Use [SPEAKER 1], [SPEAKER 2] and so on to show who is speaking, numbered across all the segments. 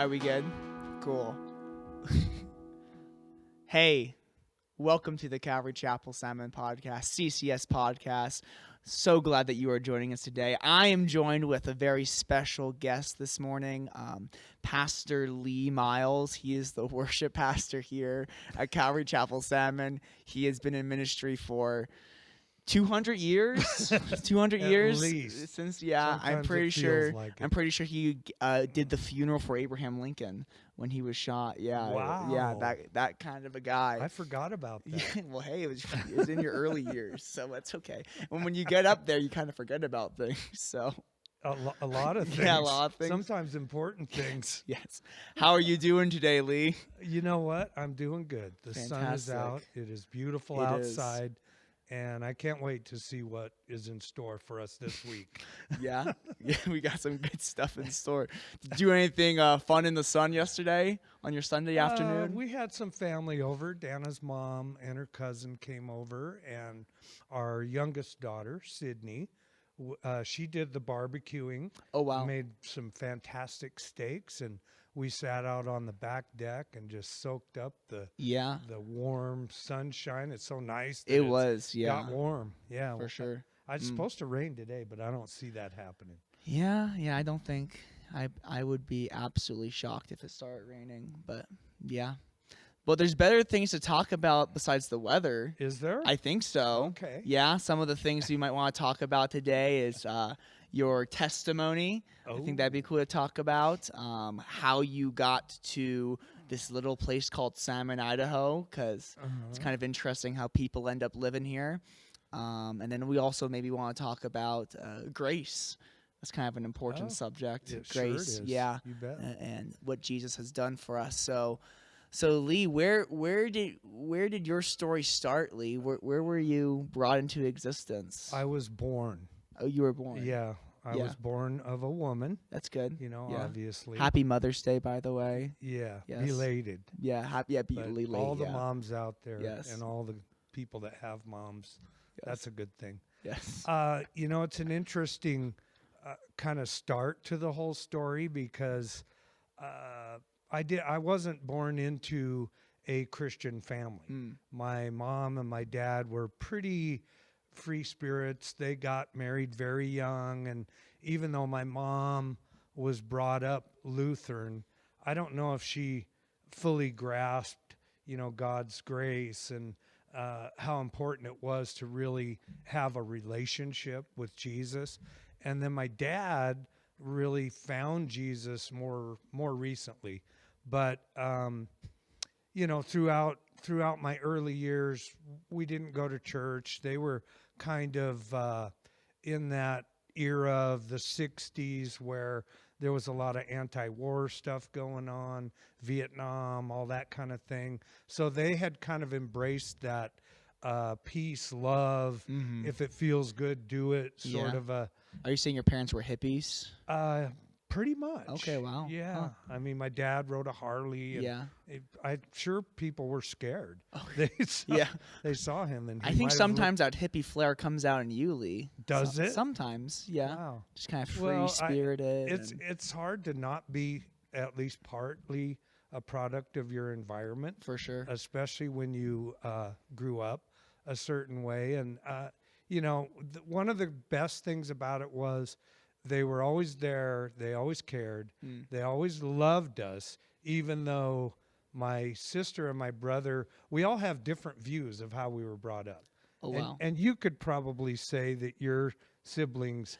[SPEAKER 1] Are we good? Cool. Hey, welcome to the Calvary Chapel Salmon podcast, CCS podcast. So glad that you are joining us today. I am joined with a very special guest this morning, Pastor Lee Miles. He is the worship pastor here at Calvary Chapel Salmon. He has been in ministry for 200 years. 200 years
[SPEAKER 2] least.
[SPEAKER 1] Since I'm
[SPEAKER 2] Sometimes
[SPEAKER 1] pretty
[SPEAKER 2] it
[SPEAKER 1] sure
[SPEAKER 2] feels like it.
[SPEAKER 1] I'm pretty sure he did the funeral for Abraham Lincoln when he was shot. Yeah.
[SPEAKER 2] Wow.
[SPEAKER 1] That kind of a guy.
[SPEAKER 2] I forgot about that.
[SPEAKER 1] Yeah, well, hey, it was in your early years, so that's okay. And when you get up there, you kind of forget about things. So
[SPEAKER 2] A lot of things.
[SPEAKER 1] Yeah, a lot of things.
[SPEAKER 2] Sometimes important things.
[SPEAKER 1] yes. How are you doing today, Lee?
[SPEAKER 2] You know what? I'm doing good. The sun is
[SPEAKER 1] Fantastic.
[SPEAKER 2] out. It is beautiful
[SPEAKER 1] It is.
[SPEAKER 2] outside. And I can't wait to see what is in store for us this week.
[SPEAKER 1] Yeah, we got some good stuff in store. Did you do anything fun in the sun yesterday on your Sunday afternoon?
[SPEAKER 2] We had some family over. Dana's mom and her cousin came over, and our youngest daughter, Sydney, she did the barbecuing.
[SPEAKER 1] Oh, wow.
[SPEAKER 2] Made some fantastic steaks, and we sat out on the back deck and just soaked up the warm sunshine. It's so nice. That got warm. Yeah,
[SPEAKER 1] for sure.
[SPEAKER 2] It's supposed to rain today, but I don't see that happening.
[SPEAKER 1] Yeah, I don't think I would be absolutely shocked if it started raining, but yeah. But there's better things to talk about besides the weather.
[SPEAKER 2] Is there?
[SPEAKER 1] I think so.
[SPEAKER 2] Okay.
[SPEAKER 1] Yeah, some of the things we might want to talk about today is your testimony.
[SPEAKER 2] Oh.
[SPEAKER 1] I think that'd be cool to talk about. How you got to this little place called Salmon, Idaho, because it's kind of interesting how people end up living here. And then we also maybe want to talk about grace. That's kind of an important subject.
[SPEAKER 2] It
[SPEAKER 1] grace,
[SPEAKER 2] sure is.
[SPEAKER 1] yeah,
[SPEAKER 2] You bet.
[SPEAKER 1] and what Jesus has done for us. So Lee, where did your story start, Lee? Where were you brought into existence?
[SPEAKER 2] I was born.
[SPEAKER 1] Oh, you were born.
[SPEAKER 2] Yeah, I was born of a woman.
[SPEAKER 1] That's good.
[SPEAKER 2] Obviously.
[SPEAKER 1] Happy Mother's Day, by the way.
[SPEAKER 2] Yeah,
[SPEAKER 1] Yes.
[SPEAKER 2] belated.
[SPEAKER 1] Yeah, happy
[SPEAKER 2] But
[SPEAKER 1] belated.
[SPEAKER 2] all the moms out there
[SPEAKER 1] Yes.
[SPEAKER 2] and all the people that have moms, that's a good thing.
[SPEAKER 1] Yes.
[SPEAKER 2] It's an interesting kind of start to the whole story because I wasn't born into a Christian family. My mom and my dad were pretty free spirits. They got married very young, and even though my mom was brought up Lutheran, I don't know if she fully grasped, God's grace and how important it was to really have a relationship with Jesus. And then my dad really found Jesus more recently. But throughout my early years, we didn't go to church. They were kind of in that era of the 60s where there was a lot of anti-war stuff going on, Vietnam, all that kind of thing. So they had kind of embraced that peace, love, if it feels good, do it, sort of a...
[SPEAKER 1] Are you saying your parents were hippies?
[SPEAKER 2] Pretty much.
[SPEAKER 1] Okay, wow.
[SPEAKER 2] Yeah.
[SPEAKER 1] Huh.
[SPEAKER 2] I mean, my dad rode a Harley. And I'm sure people were scared. They saw him. And
[SPEAKER 1] I think sometimes that hippie flair comes out in you, Lee.
[SPEAKER 2] Does it?
[SPEAKER 1] Sometimes, yeah.
[SPEAKER 2] Wow.
[SPEAKER 1] Just kind of free-spirited.
[SPEAKER 2] It's hard to not be at least partly a product of your environment.
[SPEAKER 1] For sure.
[SPEAKER 2] Especially when you grew up a certain way. And, one of the best things about it was they were always there. They always cared. They always loved us, even though my sister and my brother, we all have different views of how we were brought up.
[SPEAKER 1] Oh, wow.
[SPEAKER 2] And you could probably say that your siblings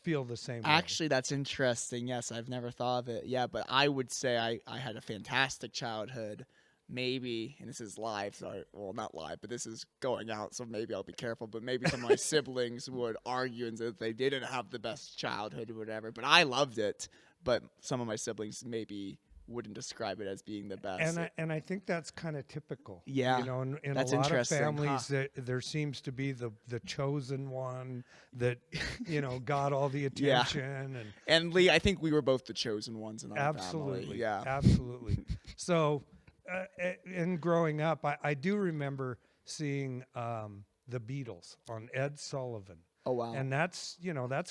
[SPEAKER 2] feel the same way.
[SPEAKER 1] Actually, that's interesting. Yes, I've never thought of it. Yeah, but I would say I had a fantastic childhood. Maybe, and this is live, well, not live, but this is going out, so maybe I'll be careful. But maybe some of my siblings would argue and say that they didn't have the best childhood or whatever. But I loved it. But some of my siblings maybe wouldn't describe it as being the best.
[SPEAKER 2] And I think that's kind of typical.
[SPEAKER 1] Yeah,
[SPEAKER 2] in
[SPEAKER 1] that's
[SPEAKER 2] a lot of
[SPEAKER 1] interesting,
[SPEAKER 2] families, there seems to be the chosen one that got all the attention.
[SPEAKER 1] And Lee, I think we were both the chosen ones in our
[SPEAKER 2] absolutely,
[SPEAKER 1] family. Yeah,
[SPEAKER 2] absolutely. So, in growing up, I do remember seeing the Beatles on Ed Sullivan.
[SPEAKER 1] Oh wow!
[SPEAKER 2] And that's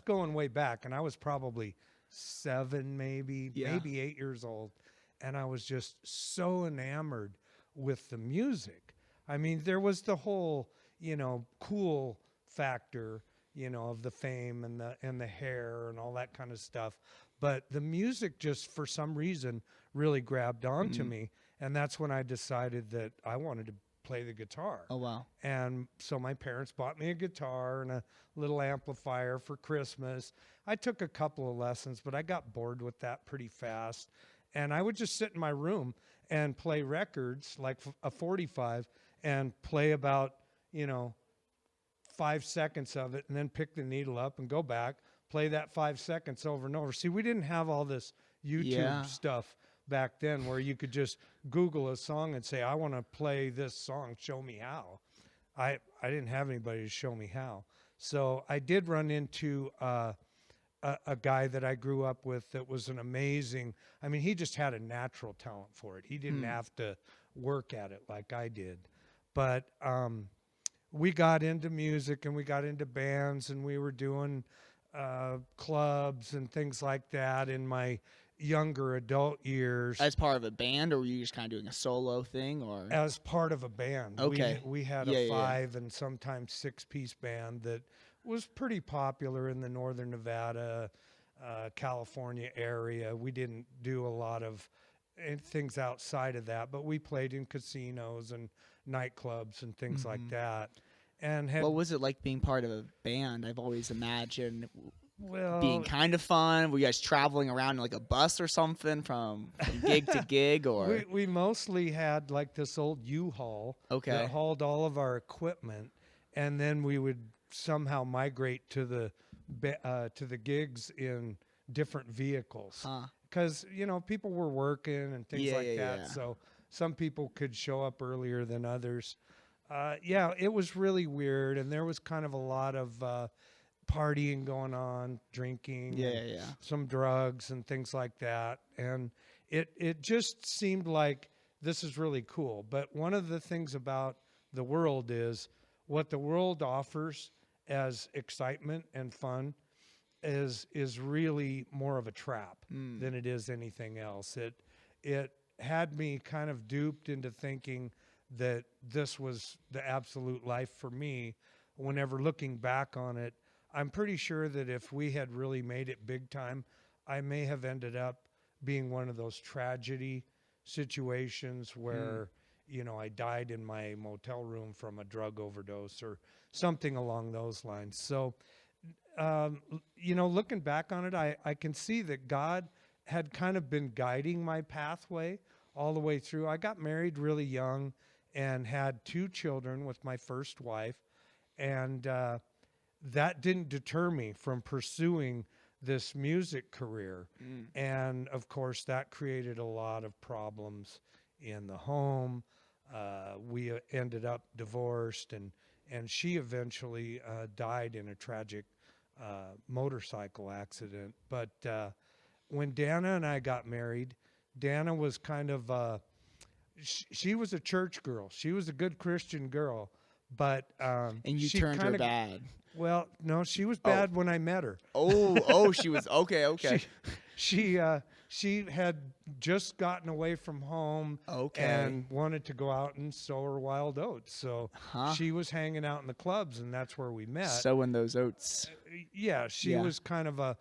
[SPEAKER 2] going way back, and I was probably 7, maybe 8 years old. and I was just so enamored with the music. I mean, there was the whole, cool factor, of the fame and the hair and all that kind of stuff. But the music just, for some reason, really grabbed onto me. And that's when I decided that I wanted to play the guitar.
[SPEAKER 1] Oh, wow.
[SPEAKER 2] And so my parents bought me a guitar and a little amplifier for Christmas. I took a couple of lessons, but I got bored with that pretty fast. And I would just sit in my room and play records, like a 45, and play about, 5 seconds of it, and then pick the needle up and go back, play that 5 seconds over and over. See, we didn't have all this YouTube stuff back then where you could just Google a song and say, I want to play this song, show me how. I didn't have anybody to show me how. So I did run into a guy that I grew up with that was an amazing, he just had a natural talent for it. He didn't have to work at it like I did. But we got into music and we got into bands, and we were doing clubs and things like that in my younger adult years.
[SPEAKER 1] As part of a band, or were you just kind of doing a solo thing? Or
[SPEAKER 2] as part of a band?
[SPEAKER 1] Okay.
[SPEAKER 2] We had a 5 and sometimes 6-piece band that was pretty popular in the northern Nevada, California area. We didn't do a lot of things outside of that, but we played in casinos and nightclubs and things like that. And
[SPEAKER 1] what was it like being part of a band? I've always imagined
[SPEAKER 2] well,
[SPEAKER 1] being kind of fun. Were you guys traveling around in like a bus or something from gig to gig? Or
[SPEAKER 2] we mostly had like this old U-Haul that hauled all of our equipment, and then we would somehow migrate to the gigs in different vehicles. Because people were working and things like that. So some people could show up earlier than others. It was really weird, and there was kind of a lot of partying going on, drinking, some drugs and things like that. And it just seemed like this is really cool. But one of the things about the world is what the world offers as excitement and fun is really more of a trap than it is anything else. It had me kind of duped into thinking that this was the absolute life for me. Whenever looking back on it, I'm pretty sure that if we had really made it big time, I may have ended up being one of those tragedy situations where, I died in my motel room from a drug overdose or something along those lines. So, looking back on it, I can see that God had kind of been guiding my pathway all the way through. I got married really young and had 2 children with my first wife. And that didn't deter me from pursuing this music career. And of course, that created a lot of problems in the home. We ended up divorced, and she eventually died in a tragic motorcycle accident. But when Dana and I got married, Dana was kind of she was a church girl. She was a good Christian girl, but
[SPEAKER 1] and you
[SPEAKER 2] she
[SPEAKER 1] turned her bad.
[SPEAKER 2] Well, no, she was bad when I met her.
[SPEAKER 1] She was okay.
[SPEAKER 2] She had just gotten away from home and wanted to go out and sow her wild oats. So she was hanging out in the clubs, and that's where we met.
[SPEAKER 1] Sowing those oats.
[SPEAKER 2] She was kind of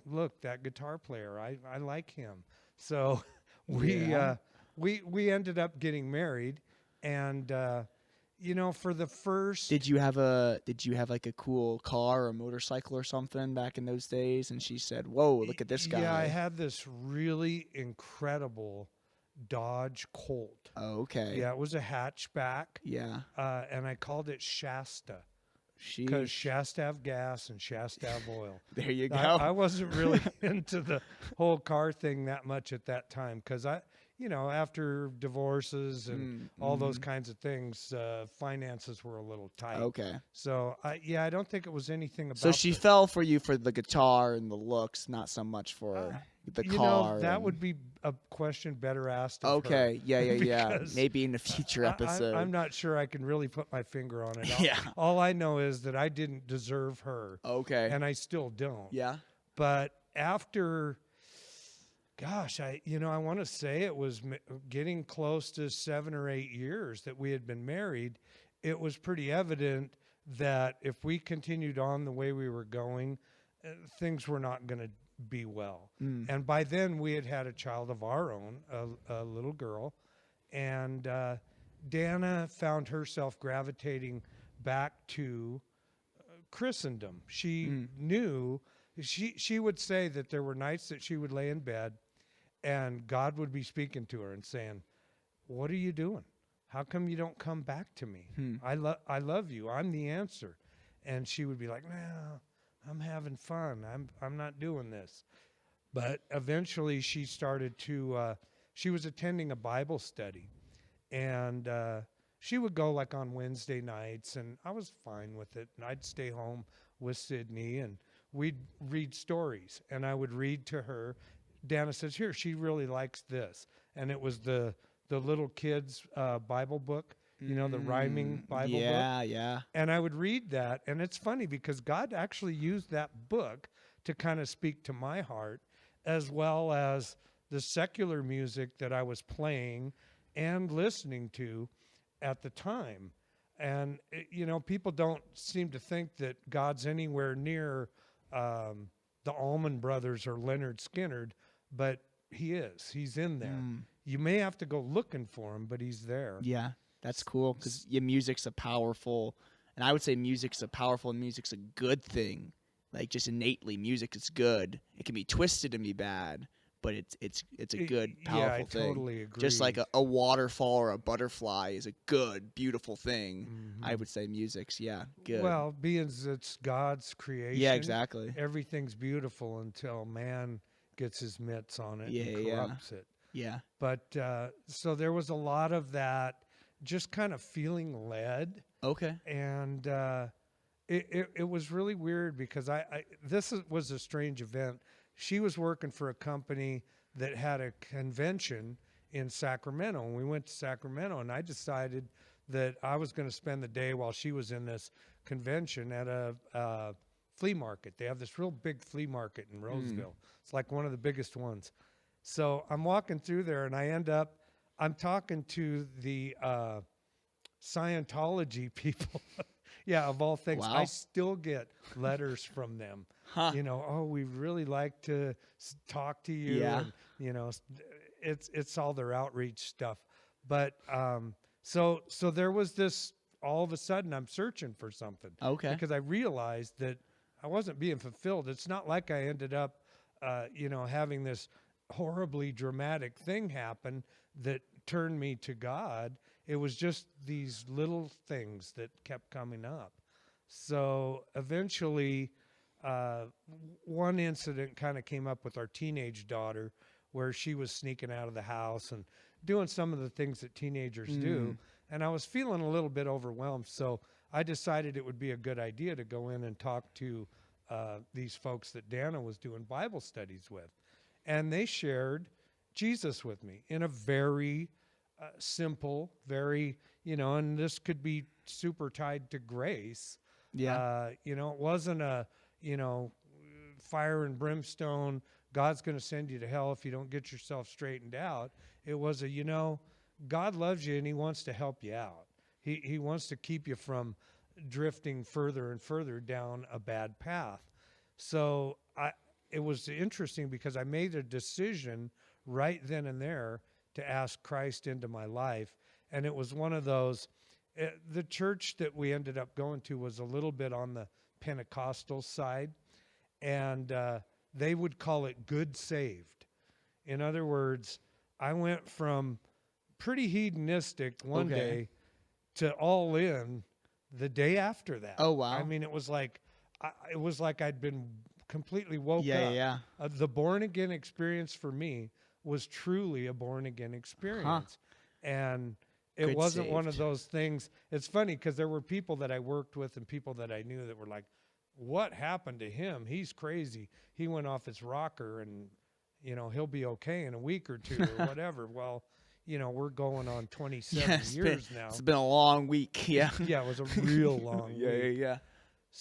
[SPEAKER 2] look, that guitar player. I like him. So we ended up getting married, and for the first.
[SPEAKER 1] Did you have like a cool car or motorcycle or something back in those days? And she said, "Whoa, look at this guy."
[SPEAKER 2] Yeah, I had this really incredible Dodge Colt.
[SPEAKER 1] Oh, okay.
[SPEAKER 2] Yeah, it was a hatchback.
[SPEAKER 1] Yeah.
[SPEAKER 2] And I called it Shasta. Because Shasta have gas and Shasta have oil.
[SPEAKER 1] There you go.
[SPEAKER 2] I wasn't really into the whole car thing that much at that time, because after divorces and all those kinds of things, finances were a little tight.
[SPEAKER 1] Okay.
[SPEAKER 2] So I don't think it was anything about.
[SPEAKER 1] So she fell for you for the guitar and the looks, not so much for the car.
[SPEAKER 2] That would be a question better asked of her.
[SPEAKER 1] Okay. Yeah. Maybe in a future episode.
[SPEAKER 2] I'm not sure I can really put my finger on it.
[SPEAKER 1] Yeah.
[SPEAKER 2] All I know is that I didn't deserve her.
[SPEAKER 1] Okay.
[SPEAKER 2] And I still don't.
[SPEAKER 1] Yeah.
[SPEAKER 2] But after gosh, I want to say it was getting close to 7 or 8 years that we had been married. It was pretty evident that if we continued on the way we were going, things were not going to be well. And by then we had had a child of our own, a little girl, and Dana found herself gravitating back to Christendom. She knew, she would say that there were nights that she would lay in bed and God would be speaking to her and saying, "What are you doing? How come you don't come back to me? I love you. I'm the answer." And she would be like, "No, I'm having fun. I'm not doing this." But eventually she started to, she was attending a Bible study, and she would go like on Wednesday nights, and I was fine with it. And I'd stay home with Sydney, and we'd read stories, and I would read to her. Dana says, "Here, she really likes this." And it was the little kids' Bible book, the rhyming Bible book.
[SPEAKER 1] Yeah.
[SPEAKER 2] And I would read that, and it's funny because God actually used that book to kind of speak to my heart, as well as the secular music that I was playing and listening to at the time. And, people don't seem to think that God's anywhere near the Allman Brothers or Leonard Skinner, but he is. He's in there. You may have to go looking for him, but he's there.
[SPEAKER 1] Yeah, that's cool because music's a powerful, and I would say music's a powerful and music's a good thing. Like just innately, music is good. It can be twisted and be bad, but it's a good, powerful thing.
[SPEAKER 2] Yeah, I totally agree.
[SPEAKER 1] Just like a waterfall or a butterfly is a good, beautiful thing. I would say music's, good.
[SPEAKER 2] Well, being it's God's creation.
[SPEAKER 1] Yeah, exactly.
[SPEAKER 2] Everything's beautiful until man gets his mitts on it and corrupts it.
[SPEAKER 1] Yeah.
[SPEAKER 2] But so there was a lot of that, just kind of feeling led.
[SPEAKER 1] Okay.
[SPEAKER 2] And it was really weird because this was a strange event. She was working for a company that had a convention in Sacramento, and we went to Sacramento, and I decided that I was going to spend the day while she was in this convention at a flea market. They have this real big flea market in Roseville. It's like one of the biggest ones. So I'm walking through there, and I'm talking to the Scientology people. Yeah, of all things.
[SPEAKER 1] Wow.
[SPEAKER 2] I still get letters from them. Oh, we really like to talk to you.
[SPEAKER 1] Yeah.
[SPEAKER 2] And, it's all their outreach stuff. But so there was this, all of a sudden I'm searching for something.
[SPEAKER 1] Okay.
[SPEAKER 2] Because I realized that I wasn't being fulfilled. It's not like I ended up, having this horribly dramatic thing happen that turned me to God. It was just these little things that kept coming up. So eventually, one incident kind of came up with our teenage daughter where she was sneaking out of the house and doing some of the things that teenagers do. And I was feeling a little bit overwhelmed. So I decided it would be a good idea to go in and talk to these folks that Dana was doing Bible studies with. And they shared Jesus with me in a very simple, very, and this could be super tied to grace.
[SPEAKER 1] Yeah.
[SPEAKER 2] It wasn't a, fire and brimstone, God's going to send you to hell if you don't get yourself straightened out. It was a, God loves you and he wants to help you out. He wants to keep you from drifting further and further down a bad path. So it was interesting because I made a decision right then and there to ask Christ into my life. And it was one of those, the church that we ended up going to was a little bit on the Pentecostal side, and they would call it good saved. In other words, I went from pretty hedonistic one day to all in the day after that.
[SPEAKER 1] Oh, wow.
[SPEAKER 2] I mean, it was like I'd been completely woke up.
[SPEAKER 1] Yeah.
[SPEAKER 2] The born again experience for me was truly a born again experience. And it
[SPEAKER 1] Good
[SPEAKER 2] wasn't one
[SPEAKER 1] saved.
[SPEAKER 2] of those things. It's funny because there were people that I worked with and people that I knew that were like, what happened to him? He's crazy. He went off his rocker and, he'll be okay in a week or two or whatever. Well, we're going on 27 years now.
[SPEAKER 1] It's been a long week. Yeah.
[SPEAKER 2] Yeah, it was a real long week.
[SPEAKER 1] Yeah.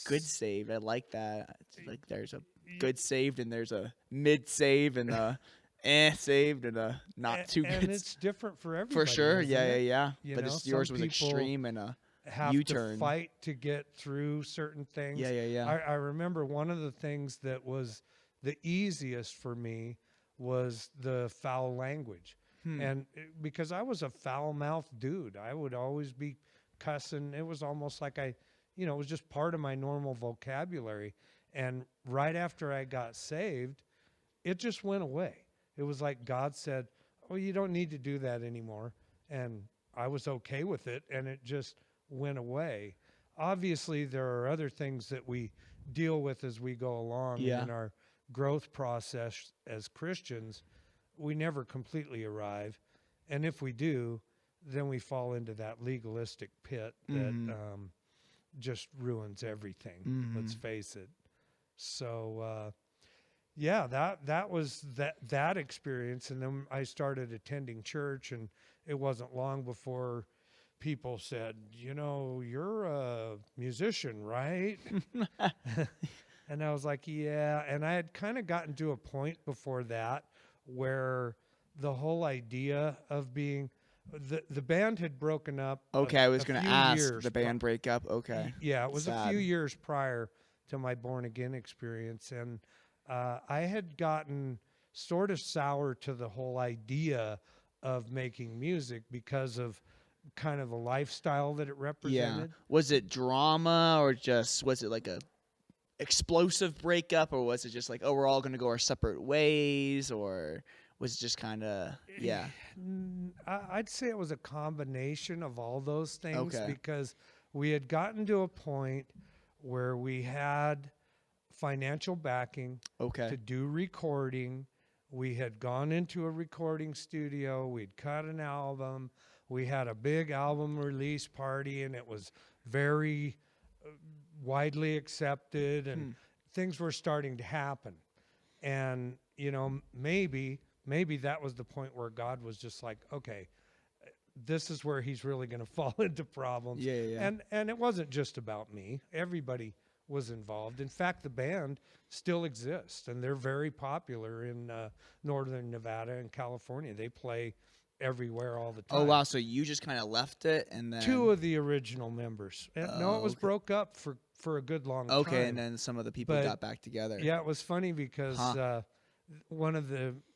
[SPEAKER 1] Good saved. I like that. It's like there's a good saved and there's a mid save and a saved and not too
[SPEAKER 2] And
[SPEAKER 1] good.
[SPEAKER 2] it's different for
[SPEAKER 1] For
[SPEAKER 2] everybody,
[SPEAKER 1] sure.
[SPEAKER 2] isn't
[SPEAKER 1] Yeah,
[SPEAKER 2] it?
[SPEAKER 1] yeah.
[SPEAKER 2] You
[SPEAKER 1] But
[SPEAKER 2] know,
[SPEAKER 1] it's,
[SPEAKER 2] some
[SPEAKER 1] yours was
[SPEAKER 2] people
[SPEAKER 1] extreme and a
[SPEAKER 2] have
[SPEAKER 1] U-turn.
[SPEAKER 2] to fight to get through certain things.
[SPEAKER 1] Yeah, yeah, yeah.
[SPEAKER 2] I remember one of the things that was the easiest for me was the foul language. And because I was a foul-mouthed dude, I would always be cussing. It was almost like it was just part of my normal vocabulary. And right after I got saved, it just went away. It was like God said, "Oh, you don't need to do that anymore." And I was okay with it, and it just went away. Obviously, there are other things that we deal with as we go along
[SPEAKER 1] Yeah.
[SPEAKER 2] in our growth process as Christians. We never completely arrive. And if we do, then we fall into that legalistic pit that just ruins everything. Let's face it. So, yeah, that was that experience. And then I started attending church, and it wasn't long before people said, "You're a musician, right?" And I was like, "Yeah." And I had kind of gotten to a point before that where the whole idea of being the band had broken up.
[SPEAKER 1] Okay, I was going to ask
[SPEAKER 2] years
[SPEAKER 1] the band breakup. Okay.
[SPEAKER 2] Yeah, it was a
[SPEAKER 1] Sad.
[SPEAKER 2] few years prior to my born again experience, and I had gotten sort of sour to the whole idea of making music because of kind of the lifestyle that it
[SPEAKER 1] Yeah.
[SPEAKER 2] represented.
[SPEAKER 1] Was it drama or just was it like a explosive breakup, or was it just like, oh, we're all going to go our separate ways, or was it just kind of
[SPEAKER 2] I'd say it was a combination of all those things
[SPEAKER 1] Okay.
[SPEAKER 2] because we had gotten to a point where we had financial backing
[SPEAKER 1] Okay.
[SPEAKER 2] to do recording. We had gone into a recording studio. We'd cut an album. We had a big album release party, and it was very widely accepted, and things were starting to happen. And, maybe that was the point where God was just like, okay, this is where he's really going to fall into problems.
[SPEAKER 1] Yeah, yeah, yeah.
[SPEAKER 2] And it wasn't just about me. Everybody was involved. In fact, the band still exists, and they're very popular in northern Nevada and California. They play everywhere all the time.
[SPEAKER 1] Oh, wow. So you just kind of left it and then.
[SPEAKER 2] Two of the original members. No, it was
[SPEAKER 1] okay.
[SPEAKER 2] broke up for a good long time.
[SPEAKER 1] Okay, and then some of the people
[SPEAKER 2] But,
[SPEAKER 1] got back together.
[SPEAKER 2] Yeah, it was funny because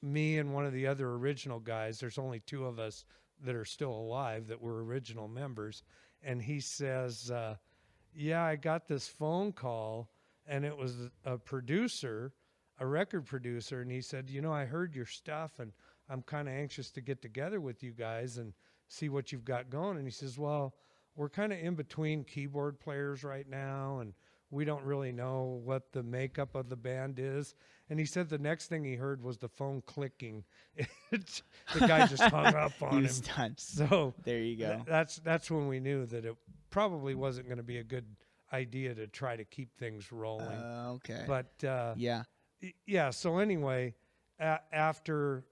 [SPEAKER 2] me and one of the other original guys, there's only two of us that are still alive that were original members. And he says, yeah, I got this phone call, and it was a producer, a record producer. And he said, I heard your stuff, and I'm kind of anxious to get together with you guys and see what you've got going. And he says, well, we're kind of in between keyboard players right now, and we don't really know what the makeup of the band is. And he said the next thing he heard was the phone clicking. The guy just hung up on
[SPEAKER 1] He was
[SPEAKER 2] him.
[SPEAKER 1] done.
[SPEAKER 2] So
[SPEAKER 1] There you go.
[SPEAKER 2] that's when we knew that it probably wasn't going to be a good idea to try to keep things rolling.
[SPEAKER 1] Okay.
[SPEAKER 2] But
[SPEAKER 1] Yeah.
[SPEAKER 2] yeah. So anyway, after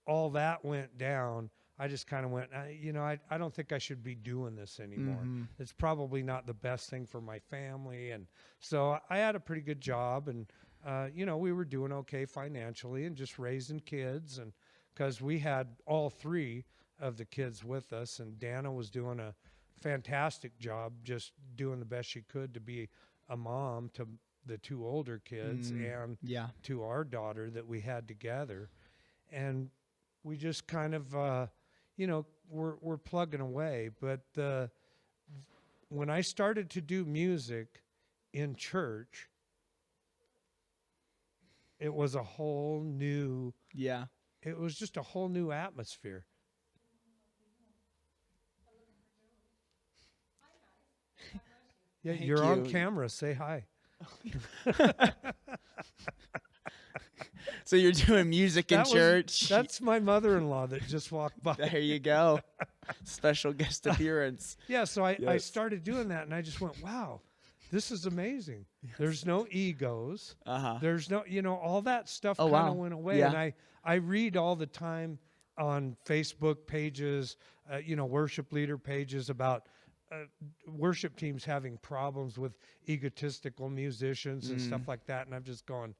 [SPEAKER 2] all that went down, I just kind of went, I don't think I should be doing this anymore. It's probably not the best thing for my family. And so I had a pretty good job, and, we were doing okay financially and just raising kids. And because we had all three of the kids with us, and Dana was doing a fantastic job, just doing the best she could to be a mom to the two older kids and
[SPEAKER 1] Yeah.
[SPEAKER 2] to our daughter that we had together. And we just kind of, we're plugging away. But when I started to do music in church, it was a whole new,
[SPEAKER 1] Yeah.
[SPEAKER 2] it was just a whole new atmosphere. Yeah,
[SPEAKER 1] Thank
[SPEAKER 2] you're on
[SPEAKER 1] you.
[SPEAKER 2] camera. Say hi.
[SPEAKER 1] So you're doing music in church.
[SPEAKER 2] That's my mother-in-law that just walked by.
[SPEAKER 1] There you go. Special guest appearance.
[SPEAKER 2] Yeah, so I
[SPEAKER 1] Yes.
[SPEAKER 2] started doing that, and I just went, wow, this is amazing. There's no egos.
[SPEAKER 1] Uh-huh.
[SPEAKER 2] There's no, all that stuff
[SPEAKER 1] Oh,
[SPEAKER 2] kind of
[SPEAKER 1] wow.
[SPEAKER 2] went away.
[SPEAKER 1] Yeah.
[SPEAKER 2] And I read all the time on Facebook pages, worship leader pages about worship teams having problems with egotistical musicians and stuff like that. And I'm just going,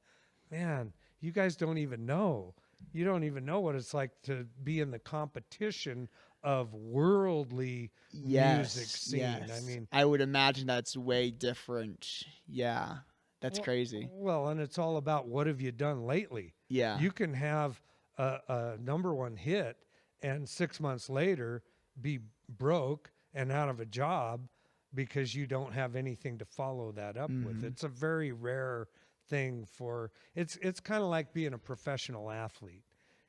[SPEAKER 2] man, you guys don't even know. you don't even know what it's like to be in the competition of worldly music scene.
[SPEAKER 1] Yes.
[SPEAKER 2] I mean,
[SPEAKER 1] I would imagine that's way different. Yeah. That's crazy.
[SPEAKER 2] Well, and it's all about what have you done lately.
[SPEAKER 1] Yeah.
[SPEAKER 2] You can have a number one hit and 6 months later be broke and out of a job because you don't have anything to follow that up with. It's a very rare thing for it's kind of like being a professional athlete.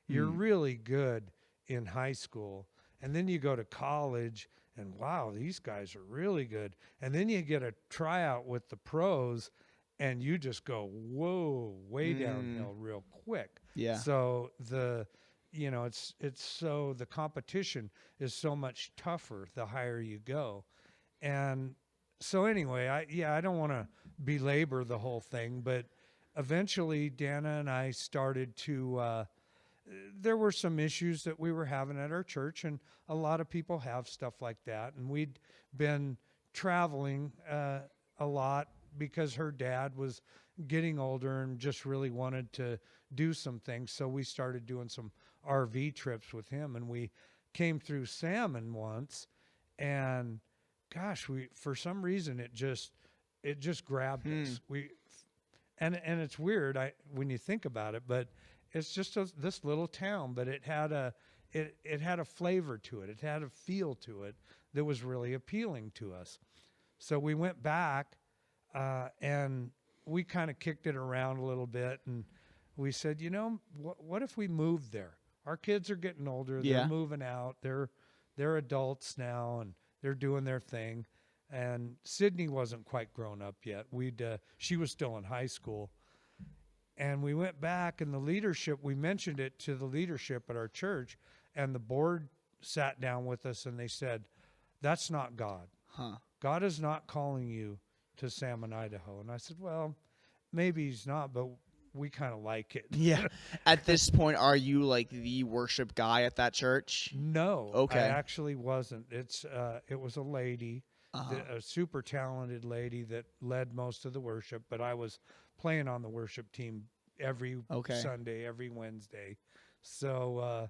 [SPEAKER 2] You're really good in high school, and then you go to college and wow, these guys are really good. And then you get a tryout with the pros and you just go, whoa, way downhill real quick.
[SPEAKER 1] Yeah.
[SPEAKER 2] So it's so the competition is so much tougher the higher you go. And so anyway, I don't want to belabor the whole thing, but eventually Dana and I started to there were some issues that we were having at our church, and a lot of people have stuff like that. And we'd been traveling a lot because her dad was getting older and just really wanted to do some things. So we started doing some RV trips with him, and we came through Salmon once, and gosh, for some reason it just grabbed us. And it's weird when you think about it, but it's just this little town, but it had a flavor to it. It had a feel to it that was really appealing to us. So we went back and we kind of kicked it around a little bit, and we said, what if we moved there? Our kids are getting older. They're moving out. They're adults now, and they're doing their thing. And Sydney wasn't quite grown up yet. She was still in high school. And we went back, and we mentioned it to the leadership at our church, and the board sat down with us, and they said, that's not God. God is not calling you to Salmon, Idaho. And I said, well, maybe he's not, but we kind of like it.
[SPEAKER 1] Yeah. At this point, are you like the worship guy at that church?
[SPEAKER 2] No.
[SPEAKER 1] Okay.
[SPEAKER 2] I actually wasn't. It was a lady, a super talented lady that led most of the worship, but I was playing on the worship team every Sunday, every Wednesday. So,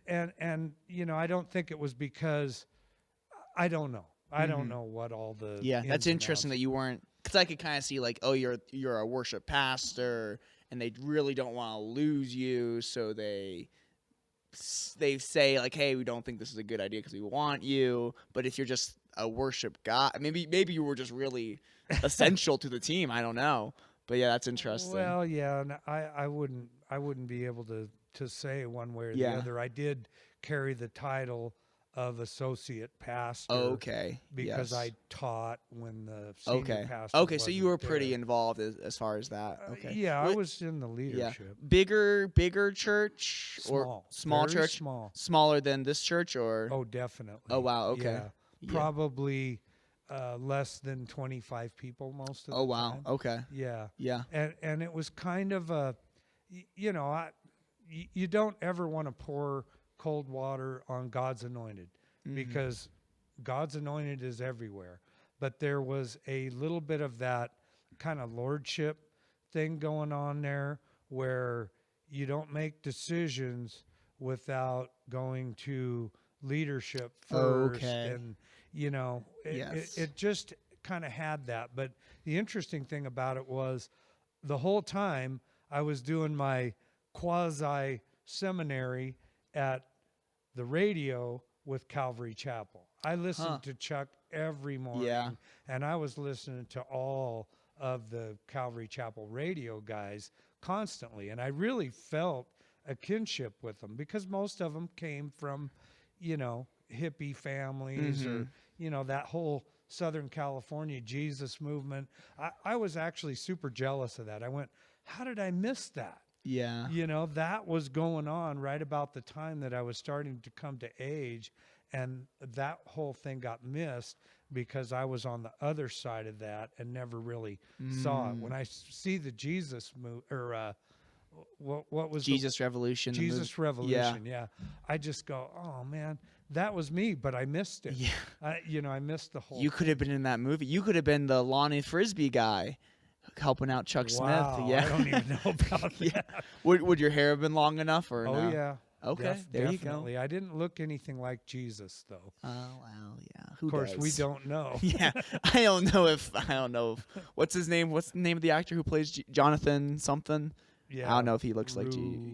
[SPEAKER 2] and I don't think it was because, I don't know. I don't know what all the
[SPEAKER 1] that's interesting that you weren't, because I could kind of see like, oh, you're a worship pastor, and they really don't want to lose you, so they say like, hey, we don't think this is a good idea because we want you. But if you're just a worship guy, maybe you were just really essential to the team. I don't know, but yeah, that's interesting.
[SPEAKER 2] Well, yeah, and I wouldn't be able to say one way or the other. I did carry the title of associate pastor. Because I taught when the senior pastor.
[SPEAKER 1] Okay, so you were pretty involved as far as that.
[SPEAKER 2] I was in the leadership.
[SPEAKER 1] Bigger church or small
[SPEAKER 2] very
[SPEAKER 1] church?
[SPEAKER 2] Small.
[SPEAKER 1] Smaller than this church, or?
[SPEAKER 2] Oh, definitely.
[SPEAKER 1] Oh wow. Okay.
[SPEAKER 2] Yeah. Probably less than 25 people most of the time.
[SPEAKER 1] Oh wow. Okay.
[SPEAKER 2] Yeah.
[SPEAKER 1] Yeah.
[SPEAKER 2] And it was kind of a, you don't ever want to pour cold water on God's anointed, because God's anointed is everywhere. But there was a little bit of that kind of lordship thing going on there, where you don't make decisions without going to leadership first. And it just kind of had that. But the interesting thing about it was, the whole time I was doing my quasi seminary at the radio with Calvary Chapel. I listened to Chuck every morning, and I was listening to all of the Calvary Chapel radio guys constantly, and I really felt a kinship with them, because most of them came from, hippie families or, that whole Southern California Jesus movement. I was actually super jealous of that. I went, how did I miss that?
[SPEAKER 1] Yeah.
[SPEAKER 2] That was going on right about the time that I was starting to come to age, and that whole thing got missed because I was on the other side of that and never really saw it. When I see the Jesus or what was
[SPEAKER 1] Jesus Revolution?
[SPEAKER 2] Jesus Revolution, yeah. I just go, oh man, that was me, but I missed it.
[SPEAKER 1] Yeah.
[SPEAKER 2] I missed the whole.
[SPEAKER 1] You could have been in that movie. You could have been the Lonnie Frisbee guy. helping out Chuck
[SPEAKER 2] Wow,
[SPEAKER 1] Smith. Yeah.
[SPEAKER 2] I don't even know about
[SPEAKER 1] Yeah.
[SPEAKER 2] that.
[SPEAKER 1] Would your hair have been long enough or
[SPEAKER 2] Oh
[SPEAKER 1] no?
[SPEAKER 2] yeah.
[SPEAKER 1] Okay, there
[SPEAKER 2] Definitely.
[SPEAKER 1] you go.
[SPEAKER 2] I didn't look anything like Jesus, though.
[SPEAKER 1] Oh well, yeah.
[SPEAKER 2] Of
[SPEAKER 1] Who
[SPEAKER 2] course, we
[SPEAKER 1] does?
[SPEAKER 2] don't know.
[SPEAKER 1] Yeah, I don't know if what's his name? What's the name of the actor who plays Jonathan something? I
[SPEAKER 2] Yeah.
[SPEAKER 1] don't know if he looks like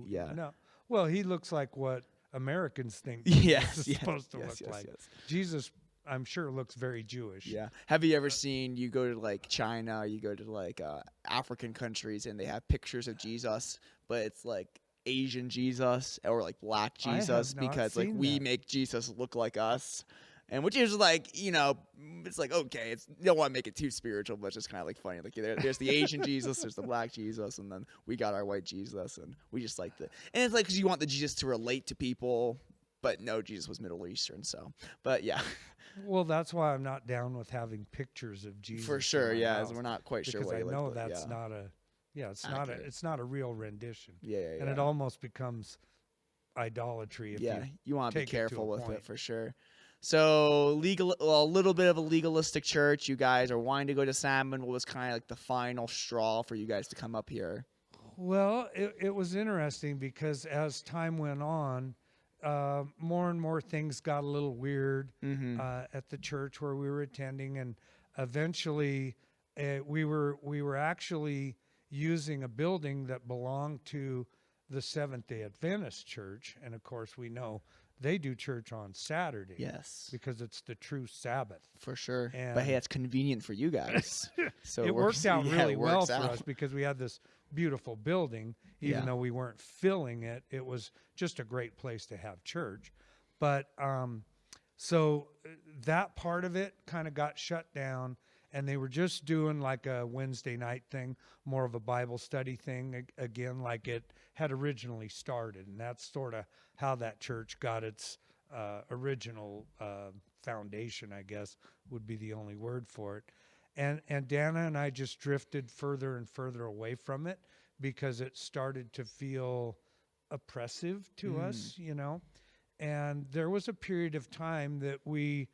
[SPEAKER 1] Yeah.
[SPEAKER 2] No. Well, he looks like what Americans think
[SPEAKER 1] Yes.
[SPEAKER 2] Jesus is
[SPEAKER 1] Yes.
[SPEAKER 2] supposed to
[SPEAKER 1] Yes.
[SPEAKER 2] look like.
[SPEAKER 1] Yes.
[SPEAKER 2] Jesus, I'm sure, looks very Jewish.
[SPEAKER 1] Yeah. Have you ever seen? You go to like China, you go to like African countries, and they have pictures of Jesus, but it's like Asian Jesus or like black
[SPEAKER 2] I have
[SPEAKER 1] Jesus
[SPEAKER 2] not
[SPEAKER 1] because like
[SPEAKER 2] seen
[SPEAKER 1] we
[SPEAKER 2] that.
[SPEAKER 1] make Jesus look like us. And which is like, it's like, okay, you don't want to make it too spiritual, but it's just kind of like funny. Like there's the Asian Jesus, there's the black Jesus, and then we got our white Jesus, and we just like and it's like, because you want the Jesus to relate to people, but no, Jesus was Middle Eastern, so, but yeah.
[SPEAKER 2] Well, that's why I'm not down with having pictures of Jesus.
[SPEAKER 1] For sure,
[SPEAKER 2] in my
[SPEAKER 1] yeah,
[SPEAKER 2] house,
[SPEAKER 1] we're not quite sure
[SPEAKER 2] because
[SPEAKER 1] what
[SPEAKER 2] I
[SPEAKER 1] he looked
[SPEAKER 2] know
[SPEAKER 1] like,
[SPEAKER 2] that's
[SPEAKER 1] yeah.
[SPEAKER 2] not a. Yeah,
[SPEAKER 1] Accurate.
[SPEAKER 2] it's not a real rendition.
[SPEAKER 1] Yeah,
[SPEAKER 2] And it almost becomes idolatry if
[SPEAKER 1] you want to be
[SPEAKER 2] take it to a
[SPEAKER 1] careful with
[SPEAKER 2] point.
[SPEAKER 1] it for sure. So a little bit of a legalistic church. You guys are wanting to go to Salmon. What was kind of like the final straw for you guys to come up here?
[SPEAKER 2] Well, it was interesting because as time went on, more and more things got a little weird at the church where we were attending, and eventually we were actually using a building that belonged to the Seventh-day Adventist Church, and of course we know they do church on Saturday.
[SPEAKER 1] Yes,
[SPEAKER 2] because it's the true Sabbath.
[SPEAKER 1] for sure.
[SPEAKER 2] And
[SPEAKER 1] But hey, it's convenient for you guys. So
[SPEAKER 2] it worked out really
[SPEAKER 1] it
[SPEAKER 2] well
[SPEAKER 1] works
[SPEAKER 2] for
[SPEAKER 1] out.
[SPEAKER 2] us because we had this beautiful building. Even though we weren't filling it, it was just a great place to have church. But so that part of it kind of got shut down, and they were just doing like a Wednesday night thing, more of a Bible study thing, again, like it had originally started. And that's sort of how that church got its original foundation, I guess would be the only word for it. And Dana and I just drifted further and further away from it because it started to feel oppressive to us, And there was a period of time that we,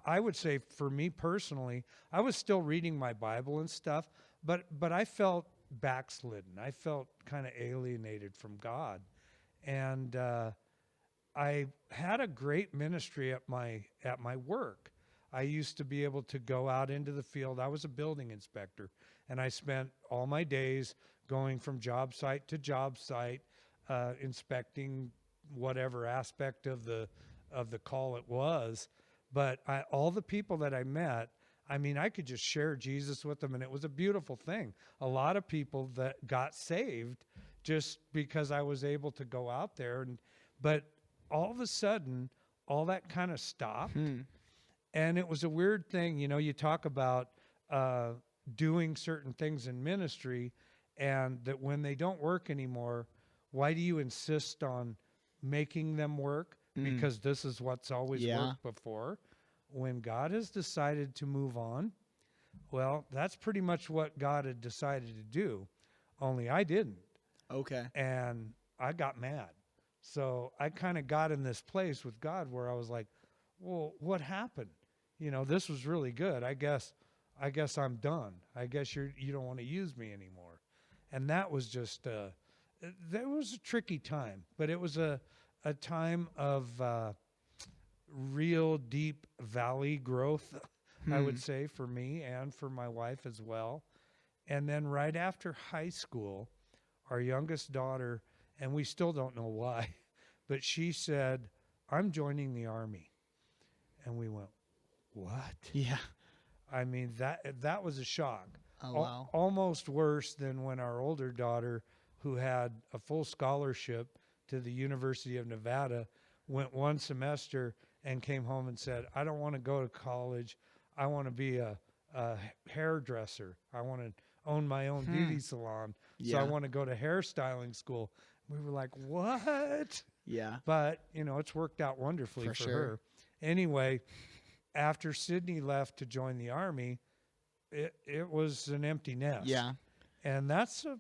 [SPEAKER 2] I would say for me personally, I was still reading my Bible and stuff, but I felt backslidden. I felt kind of alienated from God. And I had a great ministry at my work. I used to be able to go out into the field. I was a building inspector, and I spent all my days going from job site to job site, inspecting whatever aspect of the call it was. But all the people that I met, I mean, I could just share Jesus with them, and it was a beautiful thing. A lot of people that got saved just because I was able to go out there, but all of a sudden, all that kind of stopped. And it was a weird thing. You talk about doing certain things in ministry, and that when they don't work anymore, why do you insist on making them work? Because this is what's always worked before. When God has decided to move on, well, that's pretty much what God had decided to do, only I didn't.
[SPEAKER 1] Okay.
[SPEAKER 2] And I got mad. So I kind of got in this place with God where I was like, well, what happened? This was really good. I guess I'm done. I guess you don't want to use me anymore. And that was just, that was a tricky time, but it was a time of real deep valley growth, I would say, for me and for my wife as well. And then right after high school, our youngest daughter, and we still don't know why, but she said, I'm joining the Army. And we went, what?
[SPEAKER 1] Yeah.
[SPEAKER 2] I mean, that was a shock.
[SPEAKER 1] Oh, wow.
[SPEAKER 2] Almost worse than when our older daughter, who had a full scholarship to the University of Nevada, went one semester and came home and said, I don't want to go to college. I want to be a hairdresser. I want to own my own beauty salon. So I want to go to hairstyling school. We were like, what?
[SPEAKER 1] Yeah.
[SPEAKER 2] But, it's worked out wonderfully for her. Anyway, after Sydney left to join the Army, it was an empty nest.
[SPEAKER 1] Yeah.
[SPEAKER 2] And that's a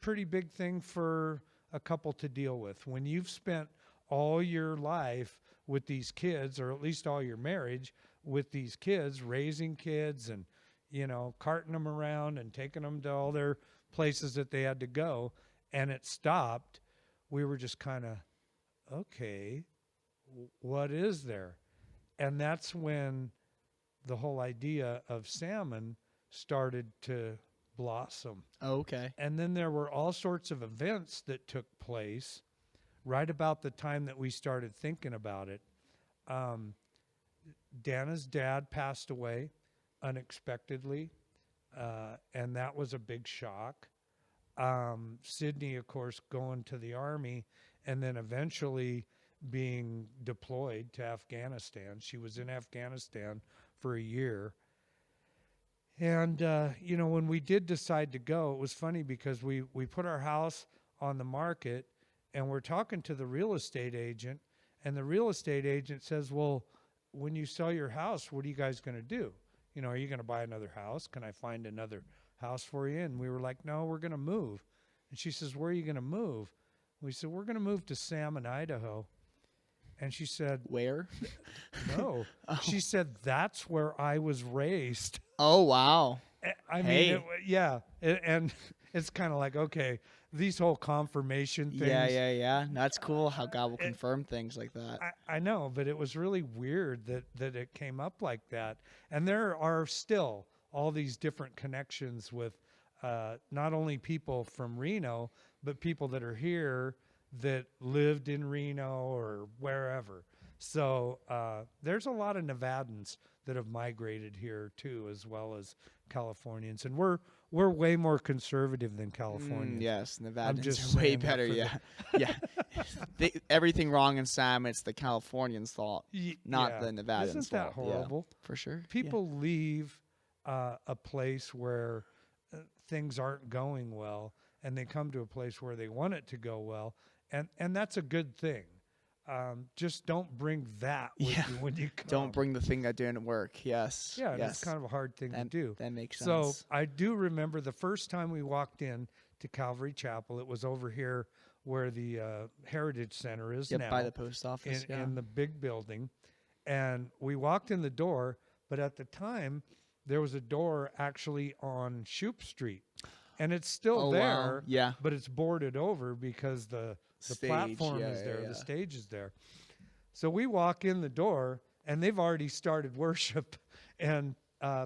[SPEAKER 2] pretty big thing for a couple to deal with. When you've spent all your life with these kids, or at least all your marriage with these kids, raising kids and, carting them around and taking them to all their places that they had to go, and it stopped, we were just kind of, okay, what is there? And that's when the whole idea of Salmon started to blossom.
[SPEAKER 1] Oh, okay.
[SPEAKER 2] And then there were all sorts of events that took place right about the time that we started thinking about it. Dana's dad passed away unexpectedly, and that was a big shock. Sydney, of course, going to the Army and then eventually being deployed to Afghanistan. She was in Afghanistan for a year. And, when we did decide to go, it was funny because we put our house on the market and we're talking to the real estate agent, and the real estate agent says, well, when you sell your house, what are you guys going to do? Are you going to buy another house? Can I find another house for you? And we were like, no, we're going to move. And she says, where are you going to move? We said, we're going to move to Salmon, Idaho. And she said,
[SPEAKER 1] where?
[SPEAKER 2] No. Oh. She said, that's where I was raised.
[SPEAKER 1] Oh, wow.
[SPEAKER 2] I mean, yeah. And it's kind of like, okay, these whole confirmation things.
[SPEAKER 1] Yeah. That's cool how God will confirm things like that.
[SPEAKER 2] I know, but it was really weird that it came up like that. And there are still all these different connections with not only people from Reno, but people that are here that lived in Reno or wherever. So there's a lot of Nevadans that have migrated here too, as well as Californians. And we're way more conservative than California.
[SPEAKER 1] Yes, Nevadans are way better. Yeah. Everything wrong in Salmon, it's the Californians' fault, not the Nevadans' fault.
[SPEAKER 2] Isn't that horrible?
[SPEAKER 1] Yeah, for sure.
[SPEAKER 2] People leave a place where things aren't going well, and they come to a place where they want it to go well, and that's a good thing. Just don't bring that with you when you come.
[SPEAKER 1] Don't bring the thing that didn't work. Yes.
[SPEAKER 2] Yeah, that's kind of a hard thing to do.
[SPEAKER 1] That makes sense.
[SPEAKER 2] So I do remember the first time we walked in to Calvary Chapel. It was over here where the Heritage Center is now.
[SPEAKER 1] By the post office.
[SPEAKER 2] In the big building. And we walked in the door, but at the time, there was a door actually on Shoup Street. And it's still there, but it's boarded over because the platform is there, the stage is there. So we walk in the door, and they've already started worship. And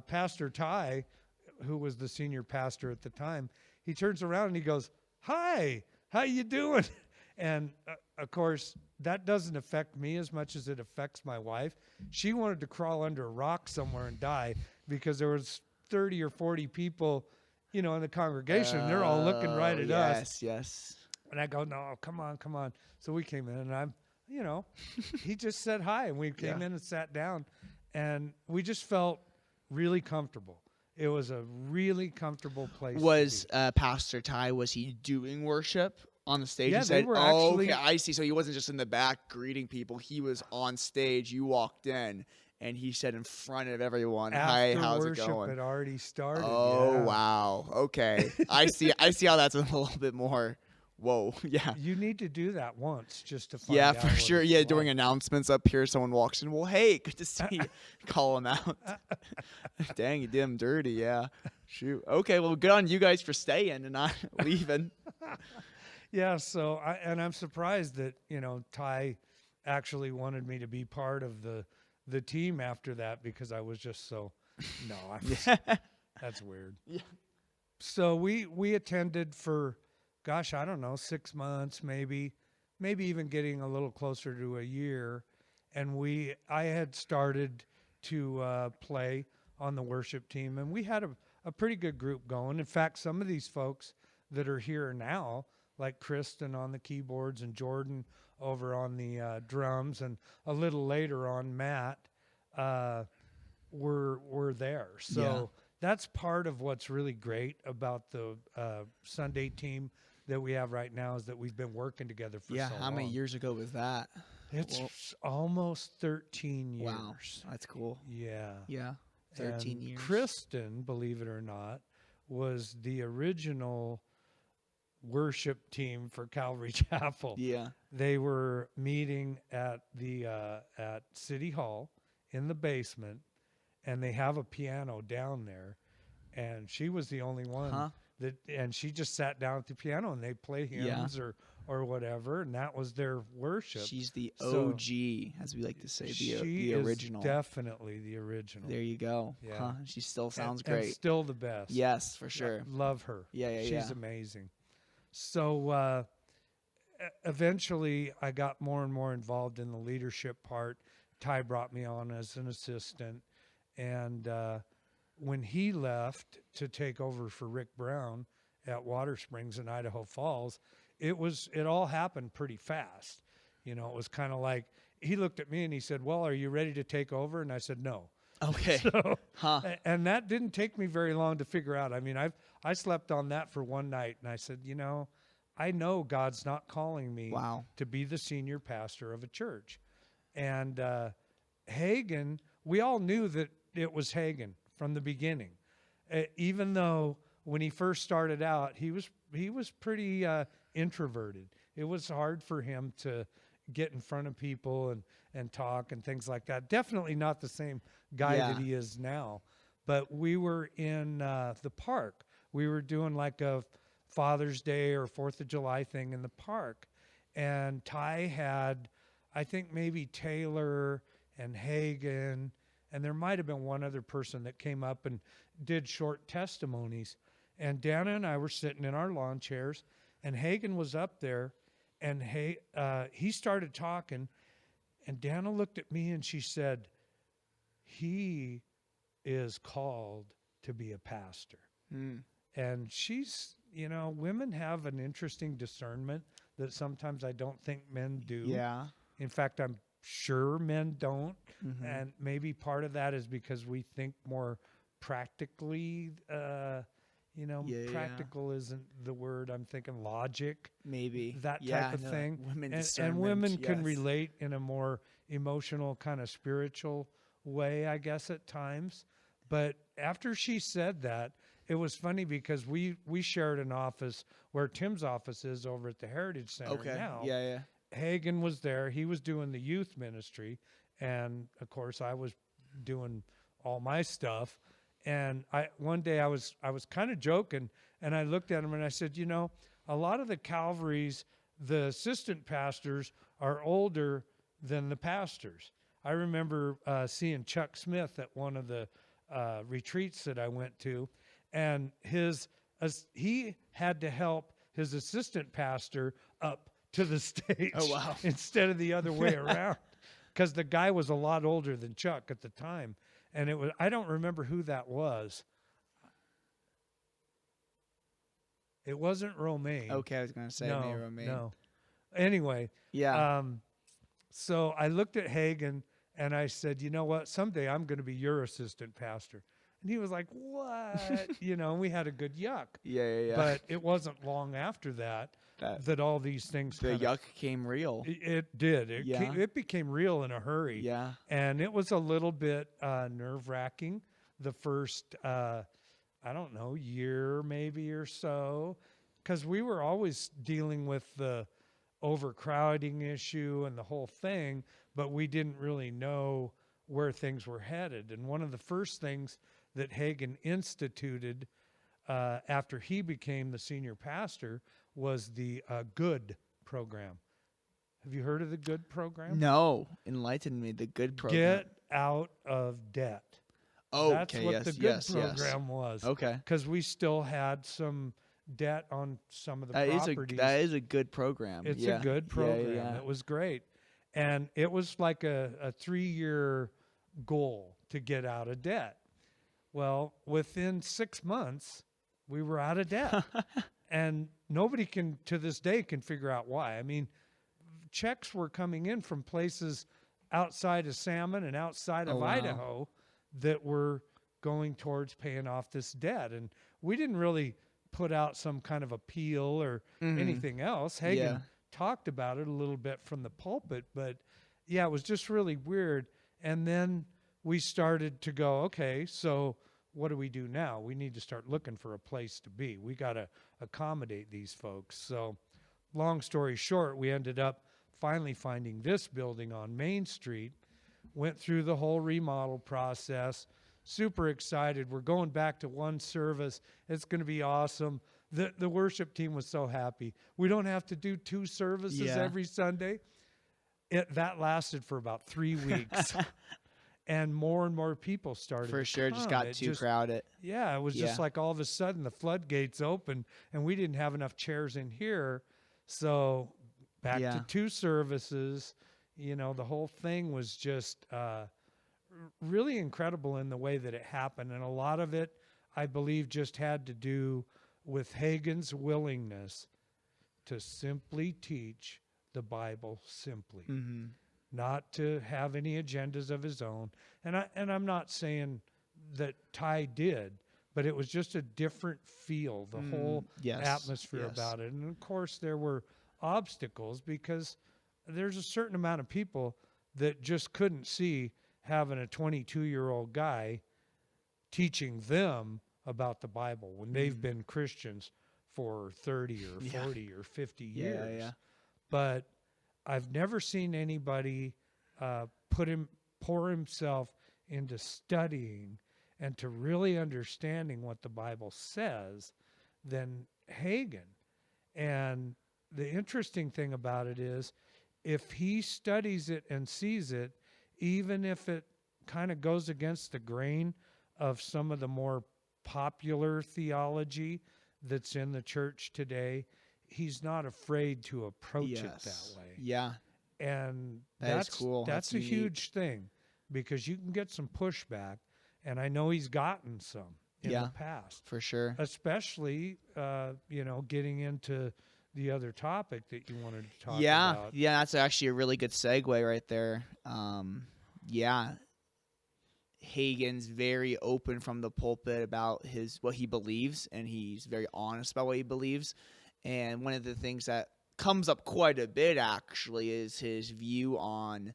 [SPEAKER 2] Pastor Ty, who was the senior pastor at the time, he turns around and he goes, "Hi, how you doing?" And of course, that doesn't affect me as much as it affects my wife. She wanted to crawl under a rock somewhere and die because there was 30 or 40 people, in the congregation, and they're all looking right at us.
[SPEAKER 1] Yes.
[SPEAKER 2] And I go, "No, come on." So we came in, and he just said hi, and we came in and sat down, and we just felt really comfortable. It was a really comfortable place.
[SPEAKER 1] Was Pastor Ty, was he doing worship on the stage?
[SPEAKER 2] Yeah,
[SPEAKER 1] They
[SPEAKER 2] were actually.
[SPEAKER 1] Okay, I see. So he wasn't just in the back greeting people. He was on stage. You walked in, and he said in front of everyone, "Hi, how's it going?"
[SPEAKER 2] Worship had already started.
[SPEAKER 1] Oh, wow. Okay. I see how that's a little bit more. Whoa. Yeah.
[SPEAKER 2] You need to do that once just to find out.
[SPEAKER 1] Yeah, for sure. Yeah, during announcements up here, someone walks in. "Well, hey, good to see you." Call him out. Dang, you did him dirty. Yeah. Shoot. Okay. Well, good on you guys for staying and not leaving.
[SPEAKER 2] Yeah. So, I'm surprised that Ty actually wanted me to be part of the team after that, because I was just so. No, that's weird. Yeah. So we attended for, gosh, I don't know, 6 months, maybe even getting a little closer to a year. And I had started to play on the worship team, and we had a pretty good group going. In fact, some of these folks that are here now, like Kristen on the keyboards and Jordan over on the drums, and a little later on Matt, were there. So that's part of what's really great about the Sunday team that we have right now, is that we've been working together for so long.
[SPEAKER 1] How many years ago was that?
[SPEAKER 2] It's almost 13 years.
[SPEAKER 1] Wow, that's cool.
[SPEAKER 2] Yeah.
[SPEAKER 1] 13 years.
[SPEAKER 2] Kristen, believe it or not, was the original worship team for Calvary Chapel.
[SPEAKER 1] Yeah.
[SPEAKER 2] They were meeting at the at City Hall in the basement, and they have a piano down there. and she was the only one
[SPEAKER 1] Huh?
[SPEAKER 2] and she just sat down at the piano and they'd play hymns or whatever, and that was their worship.
[SPEAKER 1] She's the
[SPEAKER 2] So,
[SPEAKER 1] OG, as we like to say,
[SPEAKER 2] she
[SPEAKER 1] the
[SPEAKER 2] is
[SPEAKER 1] original.
[SPEAKER 2] definitely the original.
[SPEAKER 1] There you go.
[SPEAKER 2] Yeah.
[SPEAKER 1] Huh? She still sounds
[SPEAKER 2] And
[SPEAKER 1] great.
[SPEAKER 2] still the best.
[SPEAKER 1] Yes, for sure.
[SPEAKER 2] Love her.
[SPEAKER 1] Yeah,
[SPEAKER 2] She's amazing. So eventually I got more and more involved in the leadership part. Ty brought me on as an assistant, and when he left to take over for Rick Brown at Water Springs in Idaho Falls, it all happened pretty fast. You know, it was kind of like he looked at me and he said, "Well, are you ready to take over?" And I said, "No."
[SPEAKER 1] Okay.
[SPEAKER 2] So,
[SPEAKER 1] Huh?
[SPEAKER 2] and that didn't take me very long to figure out. I mean, I slept on that for one night, and I said, you know, I know God's not calling me
[SPEAKER 1] Wow.
[SPEAKER 2] to be the senior pastor of a church. And Hagen, we all knew that it was Hagen from the beginning, even though when he first started out, he was pretty introverted. It was hard for him to get in front of people and talk and things like that. Definitely not the same guy that he is now. But we were in the park. We were doing like a Father's Day or 4th of July thing in the park. And Ty had, I think maybe Taylor and Hagen, and there might have been one other person that came up and did short testimonies. And Dana and I were sitting in our lawn chairs, and Hagen was up there, and he started talking, and Dana looked at me and she said, "He is called to be a pastor." And she's, you know, women have an interesting discernment that sometimes I don't think men do.
[SPEAKER 1] Yeah.
[SPEAKER 2] In fact, I'm sure men don't.
[SPEAKER 1] Mm-hmm.
[SPEAKER 2] And maybe part of that is because we think more practically, practical isn't the word. I'm thinking logic.
[SPEAKER 1] Maybe.
[SPEAKER 2] That type of thing.
[SPEAKER 1] Women
[SPEAKER 2] And women can relate in a more emotional, kind of spiritual way, I guess, at times. But after she said that, it was funny because we shared an office where Tim's office is over at the Heritage Center now.
[SPEAKER 1] Yeah.
[SPEAKER 2] Hagen was there. He was doing the youth ministry. And, of course, I was doing all my stuff. And one day I was kind of joking, and I looked at him and I said, you know, a lot of the Calvaries, the assistant pastors are older than the pastors. I remember seeing Chuck Smith at one of the retreats that I went to, and he had to help his assistant pastor up to the stage.
[SPEAKER 1] Oh, wow.
[SPEAKER 2] Instead of the other way around, because the guy was a lot older than Chuck at the time. And I don't remember who that was. It wasn't Romaine.
[SPEAKER 1] Okay, I was going to say maybe Romaine.
[SPEAKER 2] No. Anyway.
[SPEAKER 1] Yeah.
[SPEAKER 2] So I looked at Hagen and I said, you know what? Someday I'm going to be your assistant pastor. And he was like, what? You know, we had a good yuck.
[SPEAKER 1] Yeah.
[SPEAKER 2] But it wasn't long after that all these things.
[SPEAKER 1] The yuck came real.
[SPEAKER 2] It did. It became real in a hurry.
[SPEAKER 1] Yeah.
[SPEAKER 2] And it was a little bit nerve-wracking the first, I don't know, year maybe or so, because we were always dealing with the overcrowding issue and the whole thing, but we didn't really know where things were headed. And one of the first things that Hagen instituted after he became the senior pastor was the GOOD program. Have you heard of the GOOD program?
[SPEAKER 1] No. Enlighten me. The GOOD program.
[SPEAKER 2] Get out of debt.
[SPEAKER 1] Oh,
[SPEAKER 2] That's what the GOOD program was.
[SPEAKER 1] Okay.
[SPEAKER 2] Because we still had some debt on some of the properties.
[SPEAKER 1] That is a good program.
[SPEAKER 2] It's a good program.
[SPEAKER 1] Yeah.
[SPEAKER 2] It was great. And it was like a 3-year goal to get out of debt. Well, within 6 months, we were out of debt. And nobody can, to this day, can figure out why. I mean, checks were coming in from places outside of Salmon and outside of Idaho that were going towards paying off this debt. And we didn't really put out some kind of appeal or anything else. Hagen talked about it a little bit from the pulpit, but yeah, it was just really weird. And then we started to go, okay, so what do we do now? We need to start looking for a place to be. We got to accommodate these folks. So long story short, we ended up finally finding this building on Main Street, went through the whole remodel process, super excited. We're going back to one service. It's going to be awesome. The worship team was so happy. We don't have to do 2 services every Sunday. That lasted for about 3 weeks. And more people started
[SPEAKER 1] For
[SPEAKER 2] to
[SPEAKER 1] sure,
[SPEAKER 2] come.
[SPEAKER 1] just got too crowded.
[SPEAKER 2] Yeah, it was just like all of a sudden the floodgates opened, and we didn't have enough chairs in here. So back to 2 services. You know, the whole thing was just really incredible in the way that it happened. And a lot of it, I believe, just had to do with Hagin's willingness to simply teach the Bible simply, not to have any agendas of his own. And I'm not saying that Ty did, but it was just a different feel, the whole atmosphere about it. And of course there were obstacles, because there's a certain amount of people that just couldn't see having a 22-year-old guy teaching them about the Bible when they've been Christians for 30 or 40 or 50 years. But I've never seen anybody pour himself into studying and to really understanding what the Bible says than Hagin. And the interesting thing about it is, if he studies it and sees it, even if it kind of goes against the grain of some of the more popular theology that's in the church today, he's not afraid to approach it that way.
[SPEAKER 1] Yeah.
[SPEAKER 2] And
[SPEAKER 1] that's cool.
[SPEAKER 2] That's a huge thing, because you can get some pushback, and I know he's gotten some in the past.
[SPEAKER 1] For sure.
[SPEAKER 2] Especially, getting into the other topic that you wanted to talk about.
[SPEAKER 1] Yeah, that's actually a really good segue right there. Hagin's very open from the pulpit about what he believes, and he's very honest about what he believes. And one of the things that comes up quite a bit, actually, is his view on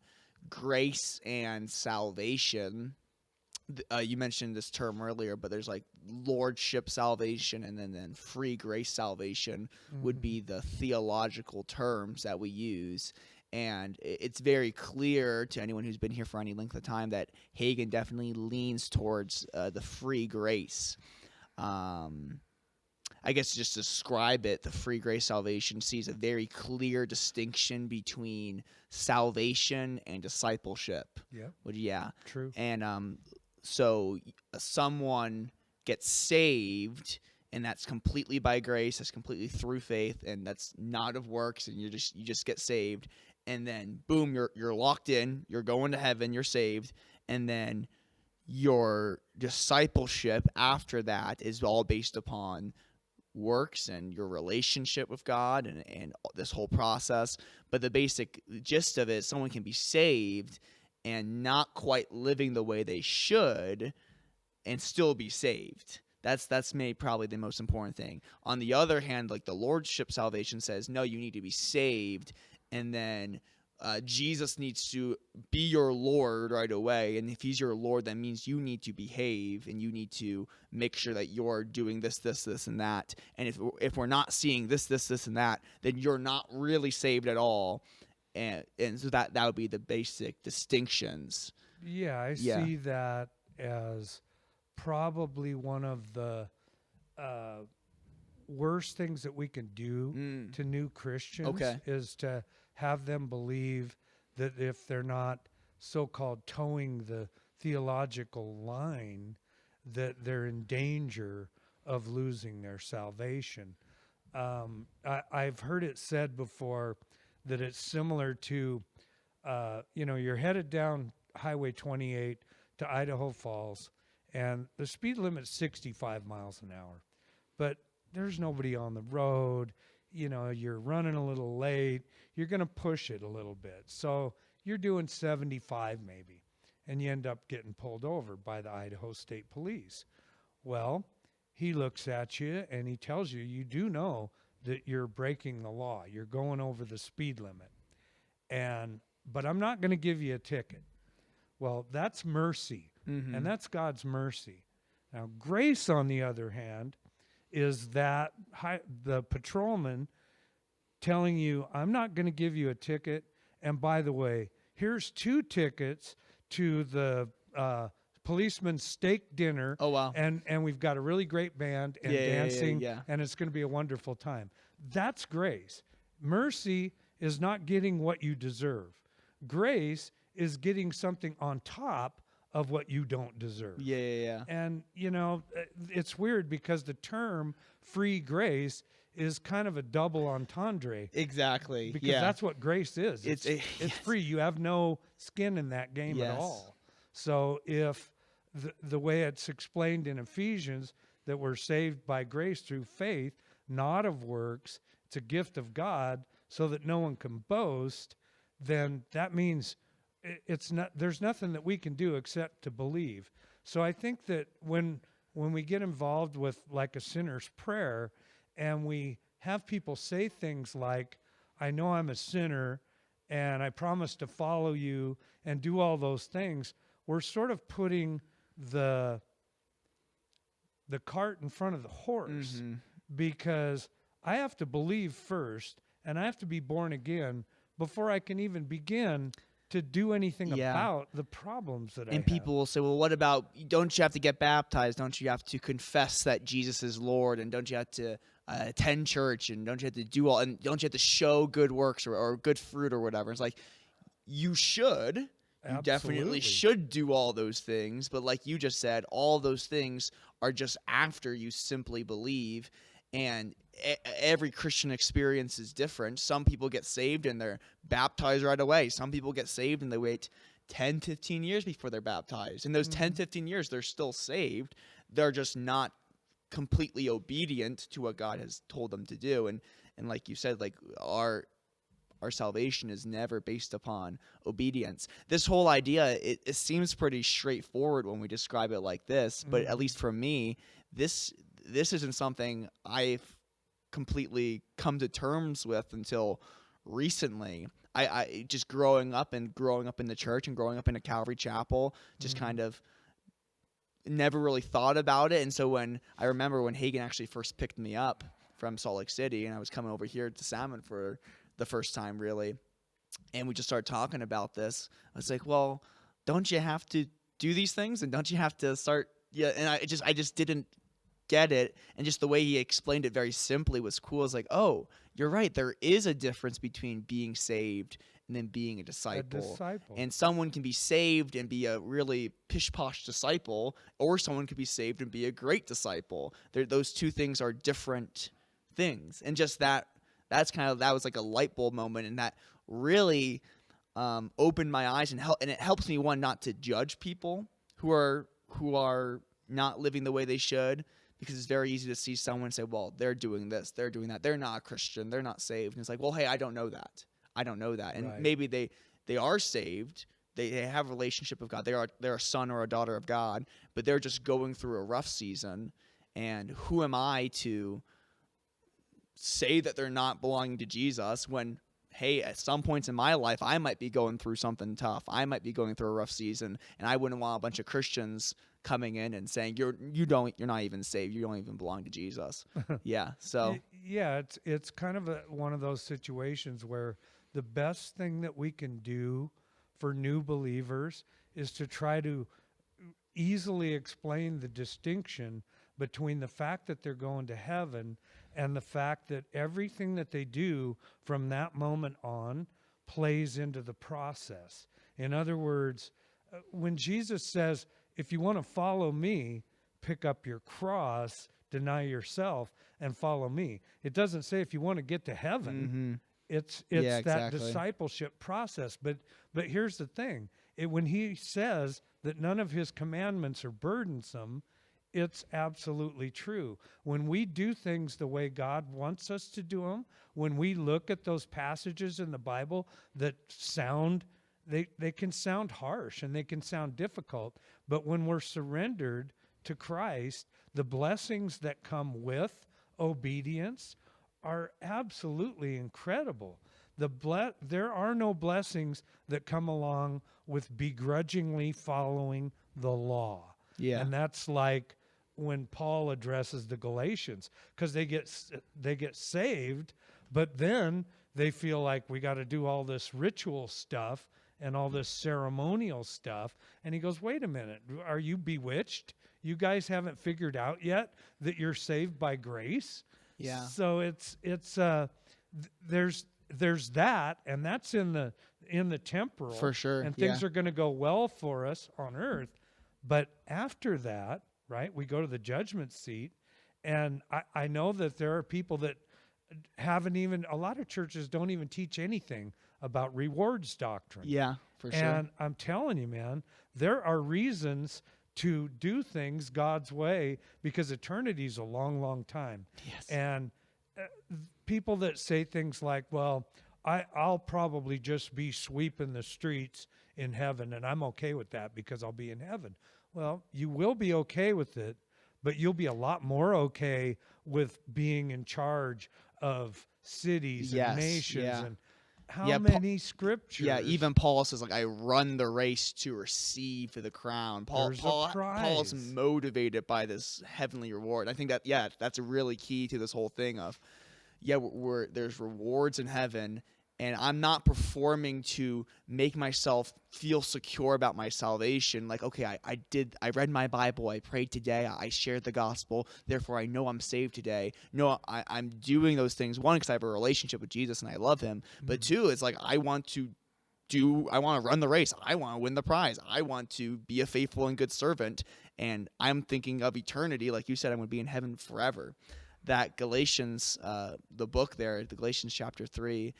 [SPEAKER 1] grace and salvation. You mentioned this term earlier, but there's like lordship salvation, and then free grace salvation would be the theological terms that we use. And it's very clear to anyone who's been here for any length of time that Hagin definitely leans towards the free grace. I guess just to describe it, the free grace salvation sees a very clear distinction between salvation and discipleship.
[SPEAKER 2] True.
[SPEAKER 1] And so someone gets saved, and that's completely by grace, that's completely through faith, and that's not of works, and you just get saved. And then boom, you're locked in, you're going to heaven, you're saved, and then your discipleship after that is all based upon works and your relationship with God and this whole process. But the basic gist of it is someone can be saved and not quite living the way they should and still be saved. That's probably the most important thing. On the other hand, like the lordship salvation says, no, you need to be saved, and then Jesus needs to be your Lord right away. And if he's your Lord, that means you need to behave, and you need to make sure that you're doing this, and that. And if we're not seeing this, and that, then you're not really saved at all. And so that would be the basic distinctions.
[SPEAKER 2] Yeah, I see that as probably one of the worst things that we can do to new Christians is to have them believe that if they're not so-called towing the theological line, that they're in danger of losing their salvation. I've heard it said before that it's similar to, you're headed down Highway 28 to Idaho Falls, and the speed limit's 65 miles an hour, but there's nobody on the road. You're running a little late. You're going to push it a little bit. So you're doing 75 maybe, and you end up getting pulled over by the Idaho State Police. Well, he looks at you and he tells you, you do know that you're breaking the law. You're going over the speed limit. But I'm not going to give you a ticket. Well, that's mercy, and that's God's mercy. Now, grace, on the other hand, is that the patrolman telling you, I'm not going to give you a ticket, and by the way, here's 2 tickets to the policeman's steak dinner.
[SPEAKER 1] Oh, wow.
[SPEAKER 2] And we've got a really great band and dancing, and it's going to be a wonderful time. That's grace. Mercy is not getting what you deserve. Grace is getting something on top of what you don't deserve. And, you know, it's weird because the term free grace is kind of a double entendre.
[SPEAKER 1] Exactly.
[SPEAKER 2] Because that's what grace is. It's free. You have no skin in that game at all. So if the way it's explained in Ephesians, that we're saved by grace through faith, not of works, it's a gift of God so that no one can boast, then that means there's nothing that we can do except to believe. So I think that when we get involved with like a sinner's prayer and we have people say things like, I know I'm a sinner and I promise to follow you and do all those things, we're sort of putting the cart in front of the horse, because I have to believe first and I have to be born again before I can even begin to do anything about the problems that I have.
[SPEAKER 1] And people will say, well, what about, don't you have to get baptized? Don't you have to confess that Jesus is Lord? And don't you have to attend church? And don't you have to do all, and don't you have to show good works or good fruit or whatever? It's like, you should. You definitely should do all those things. But like you just said, all those things are just after you simply believe. And every Christian experience is different. Some people get saved and they're baptized right away. Some people get saved and they wait 10, 15 years before they're baptized. In those 10, 15 years, they're still saved. They're just not completely obedient to what God has told them to do. And like you said, like our salvation is never based upon obedience. This whole idea, it seems pretty straightforward when we describe it like this, but at least for me, this isn't something I've completely come to terms with until recently. I just growing up in the church and growing up in a Calvary chapel, just kind of never really thought about it. And so I remember when Hagen actually first picked me up from Salt Lake City and I was coming over here to Salmon for the first time really, and we just started talking about this, I was like, well, don't you have to do these things? And don't you have to start? Yeah. And I just didn't get it. And just the way he explained it very simply was cool. It's like, oh, you're right. There is a difference between being saved and then being a disciple. And someone can be saved and be a really pish-posh disciple, or someone could be saved and be a great disciple. Those two things are different things. And just that was like a light bulb moment, and that really opened my eyes and it helps me, one, not to judge people who are not living the way they should, because it's very easy to see someone and say, well, they're doing this, they're doing that, they're not a Christian, they're not saved. And it's like, well, hey, I don't know that. And maybe they are saved, they have a relationship with God, they're a son or a daughter of God, but they're just going through a rough season. And who am I to say that they're not belonging to Jesus when, hey, at some points in my life, I might be going through something tough. I might be going through a rough season, and I wouldn't want a bunch of Christians coming in and saying you're not even saved. You don't even belong to Jesus. Yeah. So
[SPEAKER 2] yeah, it's kind of one of those situations where the best thing that we can do for new believers is to try to easily explain the distinction between the fact that they're going to heaven and the fact that everything that they do from that moment on plays into the process. In other words, when Jesus says, if you want to follow me, pick up your cross, deny yourself, and follow me. It doesn't say if you want to get to heaven. It's that discipleship process. But here's the thing. When he says that none of his commandments are burdensome, it's absolutely true. When we do things the way God wants us to do them, when we look at those passages in the Bible that they can sound harsh and they can sound difficult, but when we're surrendered to Christ, the blessings that come with obedience are absolutely incredible. There are no blessings that come along with begrudgingly following the law. Yeah. And that's like when Paul addresses the Galatians, because they get saved, but then they feel like we got to do all this ritual stuff and all this ceremonial stuff. And he goes, wait a minute, are you bewitched? You guys haven't figured out yet that you're saved by grace?
[SPEAKER 1] Yeah.
[SPEAKER 2] So there's that, and that's in the temporal.
[SPEAKER 1] For sure.
[SPEAKER 2] And things are going to go well for us on earth. But after that, right, we go to the judgment seat. And I know that there are people that haven't even, a lot of churches don't even teach anything about rewards doctrine.
[SPEAKER 1] Yeah, for sure.
[SPEAKER 2] And I'm telling you, man, there are reasons to do things God's way, because eternity is a long, long time.
[SPEAKER 1] Yes.
[SPEAKER 2] And people that say things like, well, I'll probably just be sweeping the streets in heaven, and I'm okay with that because I'll be in heaven. Well, you will be okay with it, but you'll be a lot more okay with being in charge of cities and nations.
[SPEAKER 1] Yeah.
[SPEAKER 2] And how many scriptures?
[SPEAKER 1] Yeah, even Paul says, like, I run the race to receive the crown. Paul's motivated by this heavenly reward. I think that, that's really key to this whole thing of, there's rewards in heaven, and I'm not performing to make myself feel secure about my salvation. Like, okay, I read my Bible, I prayed today, I shared the gospel, therefore I know I'm saved today. No, I'm doing those things, one, because I have a relationship with Jesus and I love him, but two, it's like I want to run the race. I want to win the prize. I want to be a faithful and good servant, and I'm thinking of eternity. Like you said, I'm going to be in heaven forever. That Galatians, the book there, the Galatians chapter 3,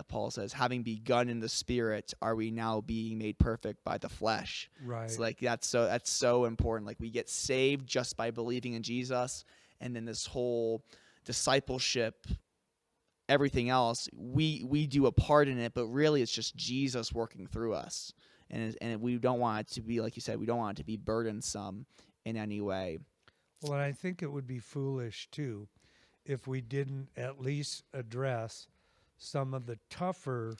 [SPEAKER 1] Paul says, having begun in the spirit, are we now being made perfect by the flesh?
[SPEAKER 2] Right.
[SPEAKER 1] It's like that's so important. Like, we get saved just by believing in Jesus, and then this whole discipleship, everything else, we do a part in it, but really it's just Jesus working through us. And we don't want it to be, like you said, we don't want it to be burdensome in any way.
[SPEAKER 2] Well, and I think it would be foolish, too, if we didn't at least address some of the tougher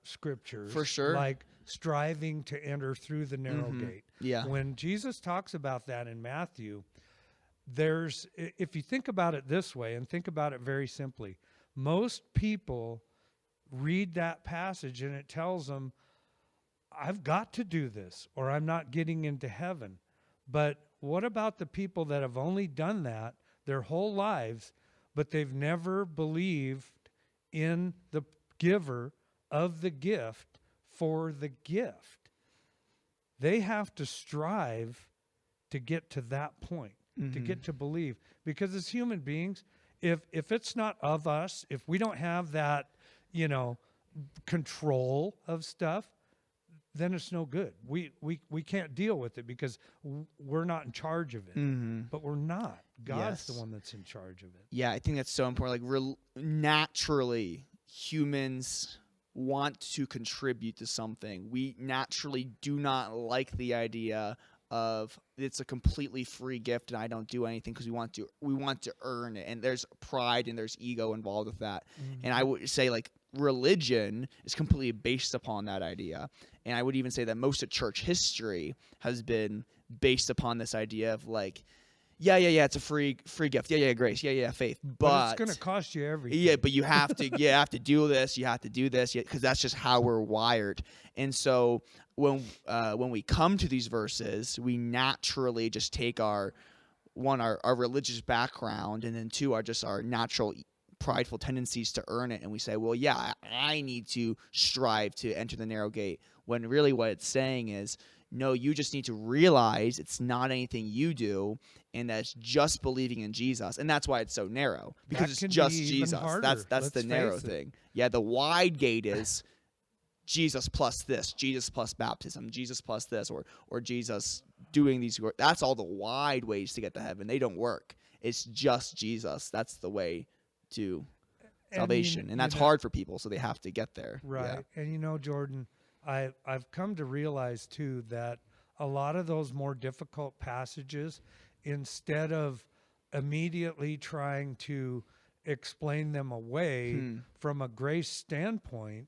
[SPEAKER 2] scriptures.
[SPEAKER 1] For sure.
[SPEAKER 2] Like striving to enter through the narrow gate.
[SPEAKER 1] Yeah.
[SPEAKER 2] When Jesus talks about that in Matthew, if you think about it this way, and think about it very simply, most people read that passage and it tells them, I've got to do this or I'm not getting into heaven. But what about the people that have only done that their whole lives, but they've never believed in the giver of the gift for the gift? They have to strive to get to that point, to get to believe. Because as human beings, if it's not of us, if we don't have that, control of stuff, then it's no good. We can't deal with it because we're not in charge of it. But we're not. God's the one that's in charge of it.
[SPEAKER 1] Yeah, I think that's so important. Like, naturally, humans want to contribute to something. We naturally do not like the idea of it's a completely free gift and I don't do anything, because we want to earn it, and there's pride and there's ego involved with that. And I would say, like, religion is completely based upon that idea. And I would even say that most of church history has been based upon this idea of, like, it's a free gift. Grace. Faith. But
[SPEAKER 2] it's going to cost you everything.
[SPEAKER 1] Yeah, but you have to do this. You have to do this, because that's just how we're wired. And so when we come to these verses, we naturally just take our religious background, and then two, our natural prideful tendencies to earn it, and we say, well, I need to strive to enter the narrow gate, when really what it's saying is, no, you just need to realize it's not anything you do, and that's just believing in Jesus. And that's why it's so narrow, because it's just Jesus. That's the narrow thing. Yeah, the wide gate is Jesus plus this, Jesus plus baptism, Jesus plus this, or Jesus doing these. That's all the wide ways to get to heaven. They don't work. It's just Jesus. That's the way to salvation, and that's hard for people, so they have to get there.
[SPEAKER 2] Right. Yeah. And Jordan, I've come to realize too that a lot of those more difficult passages, instead of immediately trying to explain them away from a grace standpoint,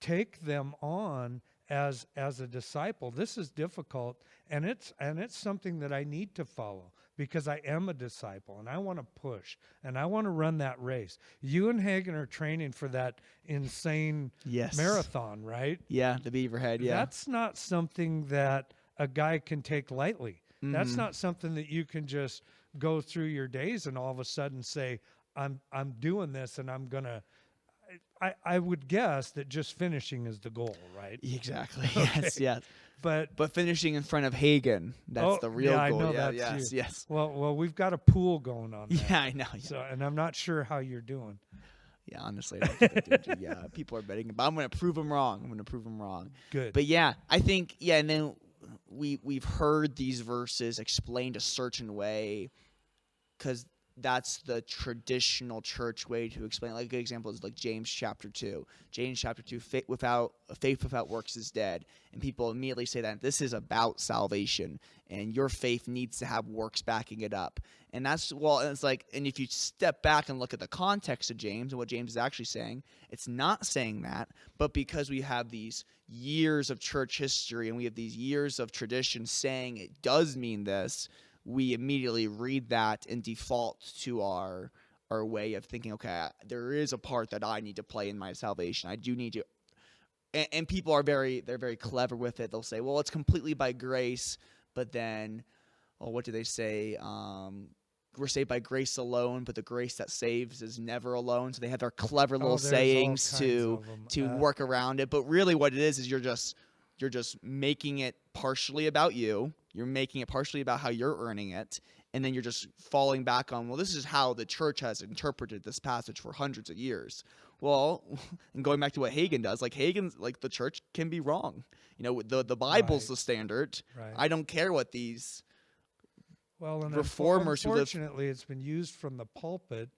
[SPEAKER 2] take them on as a disciple. This is difficult, and it's something that I need to follow. because I am a disciple and I want to push and I want to run that race. You and Hagen are training for that insane marathon, right?
[SPEAKER 1] Yeah, the Beaverhead, yeah.
[SPEAKER 2] That's not something that a guy can take lightly.
[SPEAKER 1] Mm-hmm.
[SPEAKER 2] That's not something that you can just go through your days and all of a sudden say, I'm doing this and I'm going to. I would guess that just finishing is the goal, right?
[SPEAKER 1] Exactly.
[SPEAKER 2] Okay.
[SPEAKER 1] Yes.
[SPEAKER 2] But
[SPEAKER 1] finishing in front of Hagen, that's the real goal.
[SPEAKER 2] I know
[SPEAKER 1] yeah,
[SPEAKER 2] that's you.
[SPEAKER 1] Yes.
[SPEAKER 2] Well, we've got a pool going on there.
[SPEAKER 1] Yeah, I know. Yeah.
[SPEAKER 2] So, and I'm not sure how you're doing.
[SPEAKER 1] Yeah, honestly, I don't think I did. Yeah, people are betting, but I'm going to prove them wrong.
[SPEAKER 2] Good.
[SPEAKER 1] But yeah, I think and then we've heard these verses explained a certain way because that's the traditional church way to explain. Like a good example is like James chapter 2. James chapter 2, faith without works is dead. And people immediately say that this is about salvation and your faith needs to have works backing it up. And that's, it's like, and if you step back and look at the context of James and what James is actually saying, it's not saying that, but because we have these years of church history and we have these years of tradition saying it does mean this, we immediately read that and default to our way of thinking, okay, there is a part that I need to play in my salvation. I do need to. And people are very clever with it. They'll say, well, it's completely by grace, but then, what do they say? We're saved by grace alone, but the grace that saves is never alone. So they have their clever little sayings to work around it. But really what it is you're just making it partially about you. You're making it partially about how you're earning it. And then you're just falling back on, well, this is how the church has interpreted this passage for hundreds of years. Well, and going back to what Hagen does, the church can be wrong. The Bible's the standard.
[SPEAKER 2] Right.
[SPEAKER 1] I don't care what these
[SPEAKER 2] and
[SPEAKER 1] reformers
[SPEAKER 2] unfortunately, it's been used from the pulpit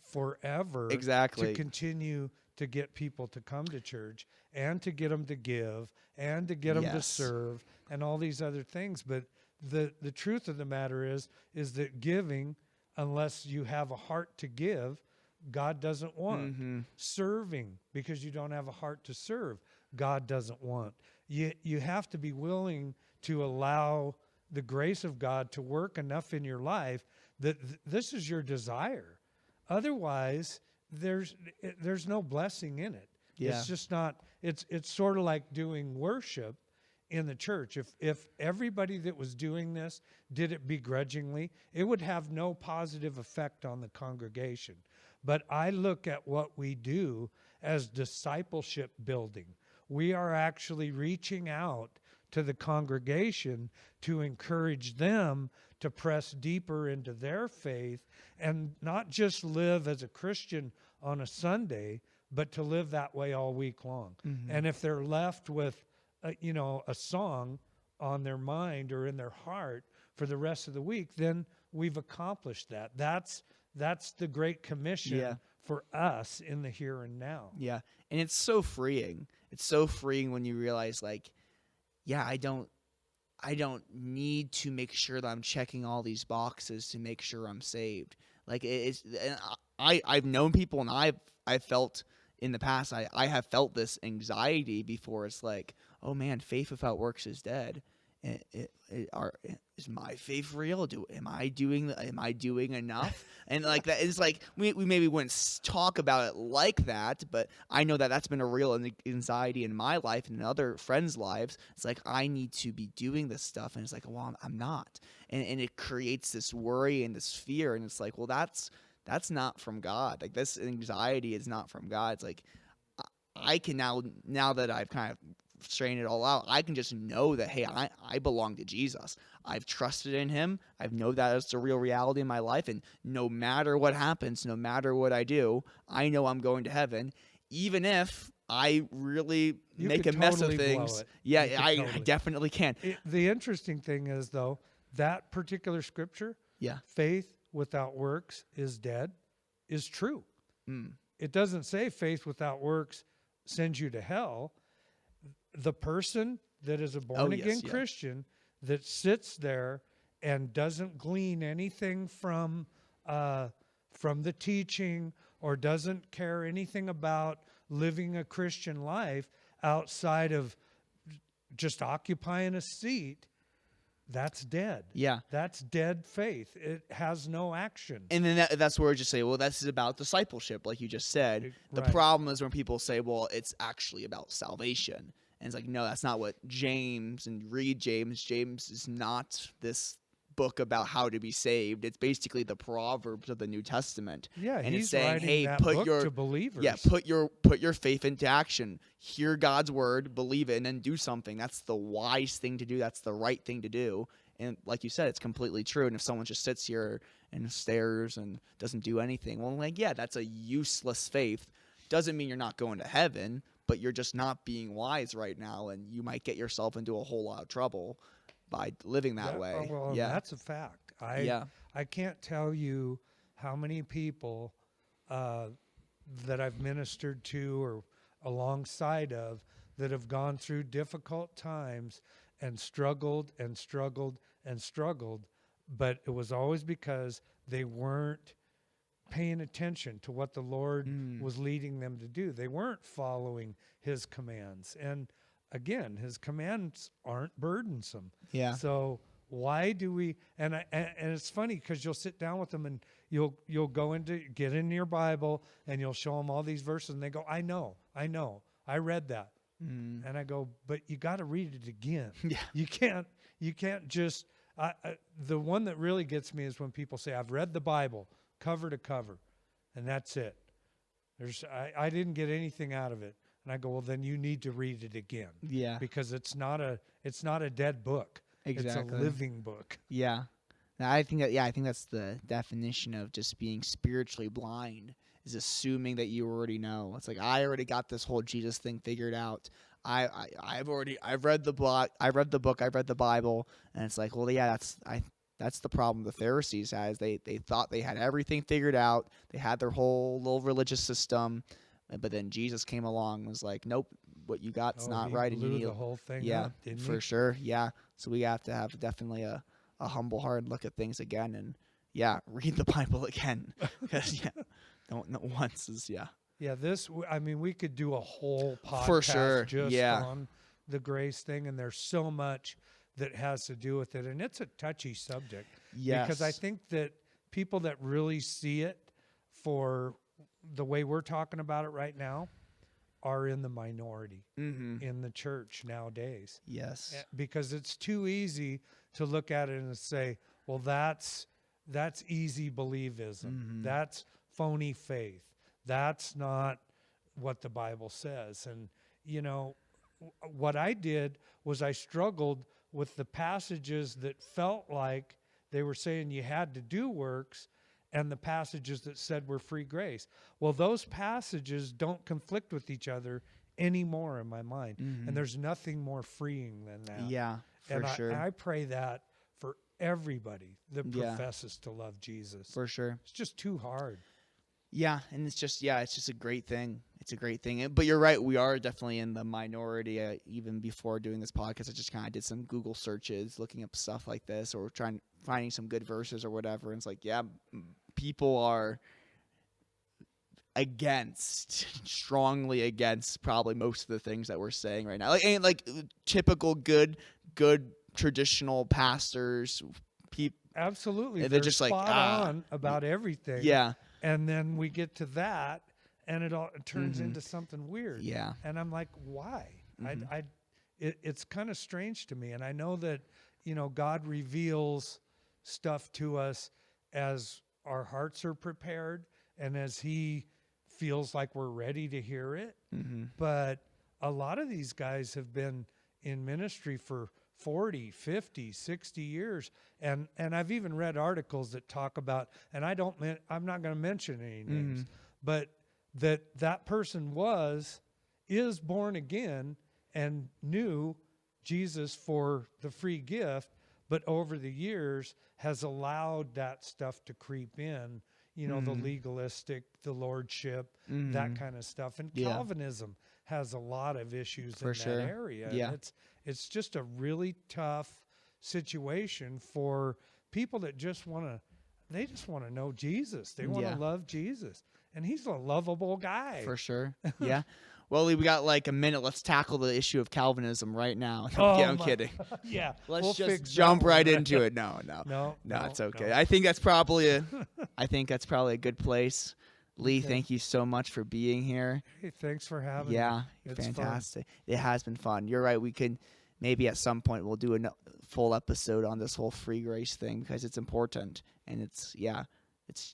[SPEAKER 2] forever to continue to get people to come to church and to get them to give and to get them to serve and all these other things. But the truth of the matter is that giving, unless you have a heart to give, God doesn't want.
[SPEAKER 1] Mm-hmm.
[SPEAKER 2] Serving, because you don't have a heart to serve, God doesn't want. You have to be willing to allow the grace of God to work enough in your life that this is your desire. Otherwise, there's no blessing in it.
[SPEAKER 1] Yeah.
[SPEAKER 2] It's just not. It's sort of like doing worship in the church. If everybody that was doing this did it begrudgingly, it would have no positive effect on the congregation. But I look at what we do as discipleship building. We are actually reaching out to the congregation to encourage them to press deeper into their faith and not just live as a Christian on a Sunday, but to live that way all week long. Mm-hmm. And if they're left with a song on their mind or in their heart for the rest of the week, then we've accomplished that. That's the Great Commission for us in the here and now.
[SPEAKER 1] Yeah, and it's so freeing. It's so freeing when you realize, I don't need to make sure that I'm checking all these boxes to make sure I'm saved. I've known people, and I've felt in the past, I have felt this anxiety before. It's like, oh man, faith without works is dead. Is my faith real? Am I doing enough? And like that, it's like we maybe wouldn't talk about it like that, but I know that that's been a real anxiety in my life and in other friends' lives. It's like I need to be doing this stuff, and it's like, well, I'm not, and it creates this worry and this fear, and it's like, well, that's not from God. Like this anxiety is not from God. It's like I can now that I've kind of straighten it all out, I can just know that, hey, I belong to Jesus. I've trusted in him. I know that it's a real reality in my life, and no matter what happens, no matter what I do, I know I'm going to heaven, even if I really make a mess of things. Yeah, I definitely can.
[SPEAKER 2] The interesting thing is, though, that particular scripture, faith without works is dead, is true. It doesn't say faith without works sends you to hell. The person that is a born-again Christian that sits there and doesn't glean anything from the teaching or doesn't care anything about living a Christian life outside of just occupying a seat, that's dead.
[SPEAKER 1] Yeah.
[SPEAKER 2] That's dead faith. It has no action.
[SPEAKER 1] And then that's where we just say, well, this is about discipleship, like you just said. The problem is when people say, well, it's actually about salvation. And it's like, no, that's not what James, and read James. James is not this book about how to be saved. It's basically the Proverbs of the New Testament.
[SPEAKER 2] Yeah,
[SPEAKER 1] and
[SPEAKER 2] he's
[SPEAKER 1] it's saying,
[SPEAKER 2] writing
[SPEAKER 1] hey,
[SPEAKER 2] that
[SPEAKER 1] put
[SPEAKER 2] book
[SPEAKER 1] your
[SPEAKER 2] to believers.
[SPEAKER 1] Yeah, put your faith into action. Hear God's word, believe it, and then do something. That's the wise thing to do. That's the right thing to do. And like you said, it's completely true. And if someone just sits here and stares and doesn't do anything, well, like, yeah, that's a useless faith. Doesn't mean you're not going to heaven, but you're just not being wise right now, and you might get yourself into a whole lot of trouble by living that way.
[SPEAKER 2] Well,
[SPEAKER 1] yeah,
[SPEAKER 2] that's a fact. I can't tell you how many people that I've ministered to or alongside of that have gone through difficult times and struggled and struggled and struggled, but it was always because they weren't paying attention to what the Lord was leading them to do. They weren't following his commands. And again, his commands aren't burdensome.
[SPEAKER 1] Yeah.
[SPEAKER 2] So why do we? And it's funny because you'll sit down with them and you'll get into your Bible and you'll show them all these verses and they go, I know, I read that. And I go, but you got to read it again.
[SPEAKER 1] Yeah.
[SPEAKER 2] You can't just. The one that really gets me is when people say, I've read the Bible cover to cover, and that's it. I didn't get anything out of it. And I go, well, then you need to read it again.
[SPEAKER 1] Yeah.
[SPEAKER 2] Because it's not a dead book.
[SPEAKER 1] Exactly.
[SPEAKER 2] It's a living book.
[SPEAKER 1] Yeah. I think that's the definition of just being spiritually blind, is assuming that you already know. It's like, I already got this whole Jesus thing figured out. I've read the book, I've read the Bible, and it's like, well, yeah, that's the problem the Pharisees had. They thought they had everything figured out. They had their whole little religious system, but then Jesus came along and was like, nope, what you got's not right.
[SPEAKER 2] Blew
[SPEAKER 1] and you need
[SPEAKER 2] the whole thing
[SPEAKER 1] yeah,
[SPEAKER 2] up, didn't
[SPEAKER 1] for
[SPEAKER 2] he?
[SPEAKER 1] sure. Yeah. So we have to have definitely a humble heart and look at things again, and read the Bible again, because don't know once is
[SPEAKER 2] Yeah, we could do a whole podcast
[SPEAKER 1] for sure.
[SPEAKER 2] just on the grace thing, and there's so much that has to do with it, and it's a touchy subject.
[SPEAKER 1] Yes.
[SPEAKER 2] Because I think that people that really see it for the way we're talking about it right now are in the minority in the church nowadays.
[SPEAKER 1] Yes.
[SPEAKER 2] Because it's too easy to look at it and say, well, that's easy believism. That's phony faith. That's not what the Bible says. And, what I did was I struggled with the passages that felt like they were saying you had to do works, and the passages that said we're free grace. Well, those passages don't conflict with each other anymore in my mind. And there's nothing more freeing than that.
[SPEAKER 1] Yeah, for sure.
[SPEAKER 2] And I pray that for everybody that professes to love Jesus.
[SPEAKER 1] For sure.
[SPEAKER 2] It's just too hard.
[SPEAKER 1] Yeah, and it's just a great thing. It's a great thing. But you're right, we are definitely in the minority. Even before doing this podcast, I just kind of did some Google searches, looking up stuff like this, or finding some good verses or whatever. And it's like, people are strongly against probably most of the things that we're saying right now. Like typical good traditional pastors.
[SPEAKER 2] Absolutely.
[SPEAKER 1] They're just
[SPEAKER 2] spot on about everything.
[SPEAKER 1] Yeah.
[SPEAKER 2] And then we get to that, and it turns into something weird.
[SPEAKER 1] Yeah.
[SPEAKER 2] And I'm like, why? It's kind of strange to me. And I know that, God reveals stuff to us as our hearts are prepared and as he feels like we're ready to hear it. But a lot of these guys have been in ministry for 40, 50, 60 years. And I've even read articles that talk about, and I'm not going to mention any names, but that person is born again and knew Jesus for the free gift, but over the years has allowed that stuff to creep in, the legalistic, the lordship, that kind of stuff. And Calvinism has a lot of issues in that area.
[SPEAKER 1] Yeah.
[SPEAKER 2] And it's just a really tough situation for people that just want to know Jesus. They want to love Jesus. And he's a lovable guy.
[SPEAKER 1] For sure. Yeah. Well, Lee, we got like a minute. Let's tackle the issue of Calvinism right now. I'm kidding.
[SPEAKER 2] Yeah.
[SPEAKER 1] Let's
[SPEAKER 2] we'll
[SPEAKER 1] just
[SPEAKER 2] fix
[SPEAKER 1] jump
[SPEAKER 2] that one.
[SPEAKER 1] right into it. No, it's okay.
[SPEAKER 2] No.
[SPEAKER 1] I think that's probably a good place. Lee,
[SPEAKER 2] Okay.
[SPEAKER 1] thank you so much for being here.
[SPEAKER 2] Hey, thanks for having me.
[SPEAKER 1] Yeah,
[SPEAKER 2] It's
[SPEAKER 1] fantastic. It has been fun. You're right. We can maybe at some point we'll do a full episode on this whole free grace thing because it's important and it's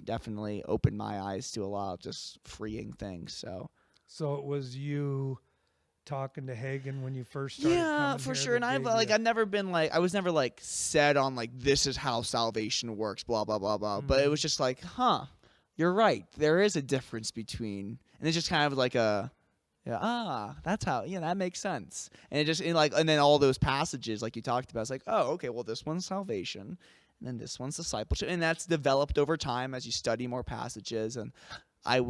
[SPEAKER 1] definitely opened my eyes to a lot of just freeing things.
[SPEAKER 2] So it was you talking to Hagen when you first started
[SPEAKER 1] Yeah,
[SPEAKER 2] coming
[SPEAKER 1] for
[SPEAKER 2] here
[SPEAKER 1] sure. And
[SPEAKER 2] that
[SPEAKER 1] I've never been like, I was never like set on like, this is how salvation works, blah, blah, blah, blah. But it was just like, you're right. There is a difference between, and it's just kind of like that's how, that makes sense. And it just, and then all those passages like you talked about, it's like, oh, okay, well, this one's salvation. And then this one's discipleship. And that's developed over time as you study more passages. And I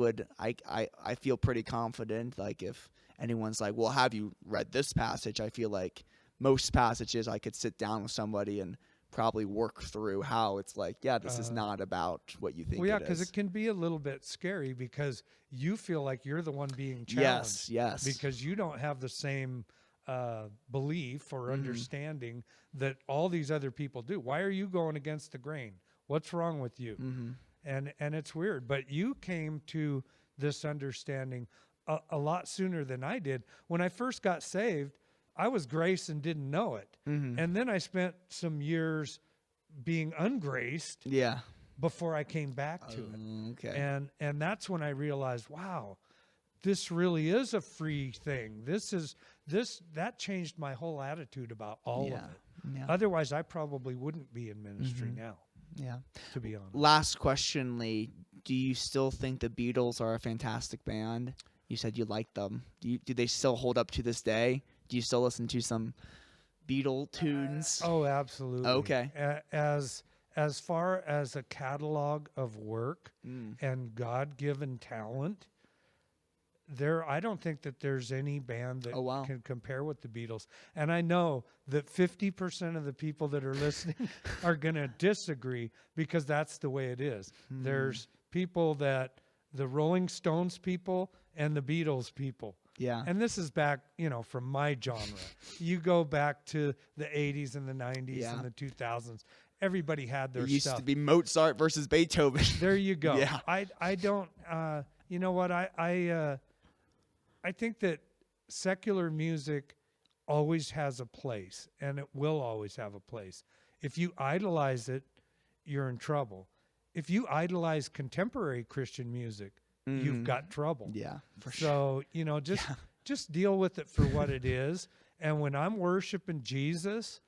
[SPEAKER 1] feel pretty confident, like if anyone's like, well, have you read this passage? I feel like most passages I could sit down with somebody and probably work through how it's like, this is not about what you think it is.
[SPEAKER 2] Well, yeah, because it can be a little bit scary because you feel like you're the one being challenged.
[SPEAKER 1] Yes.
[SPEAKER 2] Because you don't have the same belief or understanding that all these other people do. Why are you going against the grain? What's wrong with you? And it's weird. But you came to this understanding a lot sooner than I did. When I first got saved, I was grace and didn't know it. And then I spent some years being ungraced before I came back to it.
[SPEAKER 1] Okay.
[SPEAKER 2] And that's when I realized, wow, this really is a free thing. That changed my whole attitude about all of it.
[SPEAKER 1] Yeah.
[SPEAKER 2] Otherwise, I probably wouldn't be in ministry now.
[SPEAKER 1] Yeah.
[SPEAKER 2] To be honest.
[SPEAKER 1] Last question, Lee. Do you still think the Beatles are a fantastic band? You said you liked them. Do they still hold up to this day? Do you still listen to some Beatle tunes?
[SPEAKER 2] Oh, absolutely.
[SPEAKER 1] Okay.
[SPEAKER 2] As far as a catalog of work and God-given talent, I don't think that there's any band that can compare with the Beatles. And I know that 50% of the people that are listening are going to disagree because that's the way it is. There's people that the Rolling Stones people and the Beatles people.
[SPEAKER 1] Yeah.
[SPEAKER 2] And this is back, from my genre. You go back to the 80s and the 90s and the 2000s. Everybody had their stuff.
[SPEAKER 1] It used to be Mozart versus Beethoven.
[SPEAKER 2] There you go.
[SPEAKER 1] Yeah.
[SPEAKER 2] I don't, you know what? I think that secular music always has a place, and it will always have a place. If you idolize it, you're in trouble. If you idolize contemporary Christian music, you've got trouble.
[SPEAKER 1] Yeah, for sure.
[SPEAKER 2] So, just deal with it for what it is. And when I'm worshiping Jesus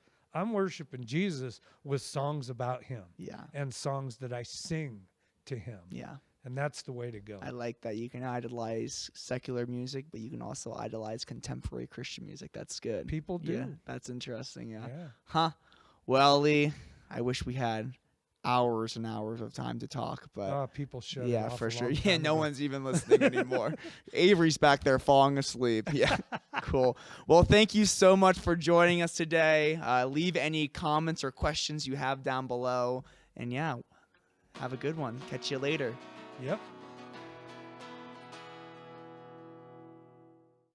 [SPEAKER 2] with songs about him.
[SPEAKER 1] Yeah.
[SPEAKER 2] And songs that I sing to him.
[SPEAKER 1] Yeah.
[SPEAKER 2] And that's the way to go.
[SPEAKER 1] I like that. You can idolize secular music, but you can also idolize contemporary Christian music. That's good.
[SPEAKER 2] People do.
[SPEAKER 1] Yeah, that's interesting. Yeah.
[SPEAKER 2] Yeah.
[SPEAKER 1] Huh. Well, Lee, I wish we had hours and hours of time to talk, but
[SPEAKER 2] people shut it off
[SPEAKER 1] for
[SPEAKER 2] a
[SPEAKER 1] sure.
[SPEAKER 2] long
[SPEAKER 1] Yeah,
[SPEAKER 2] time
[SPEAKER 1] no
[SPEAKER 2] ago.
[SPEAKER 1] one's even listening anymore. Avery's back there falling asleep. Yeah. Cool. Well, thank you so much for joining us today. Leave any comments or questions you have down below. And yeah, have a good one. Catch you later.
[SPEAKER 2] Yep.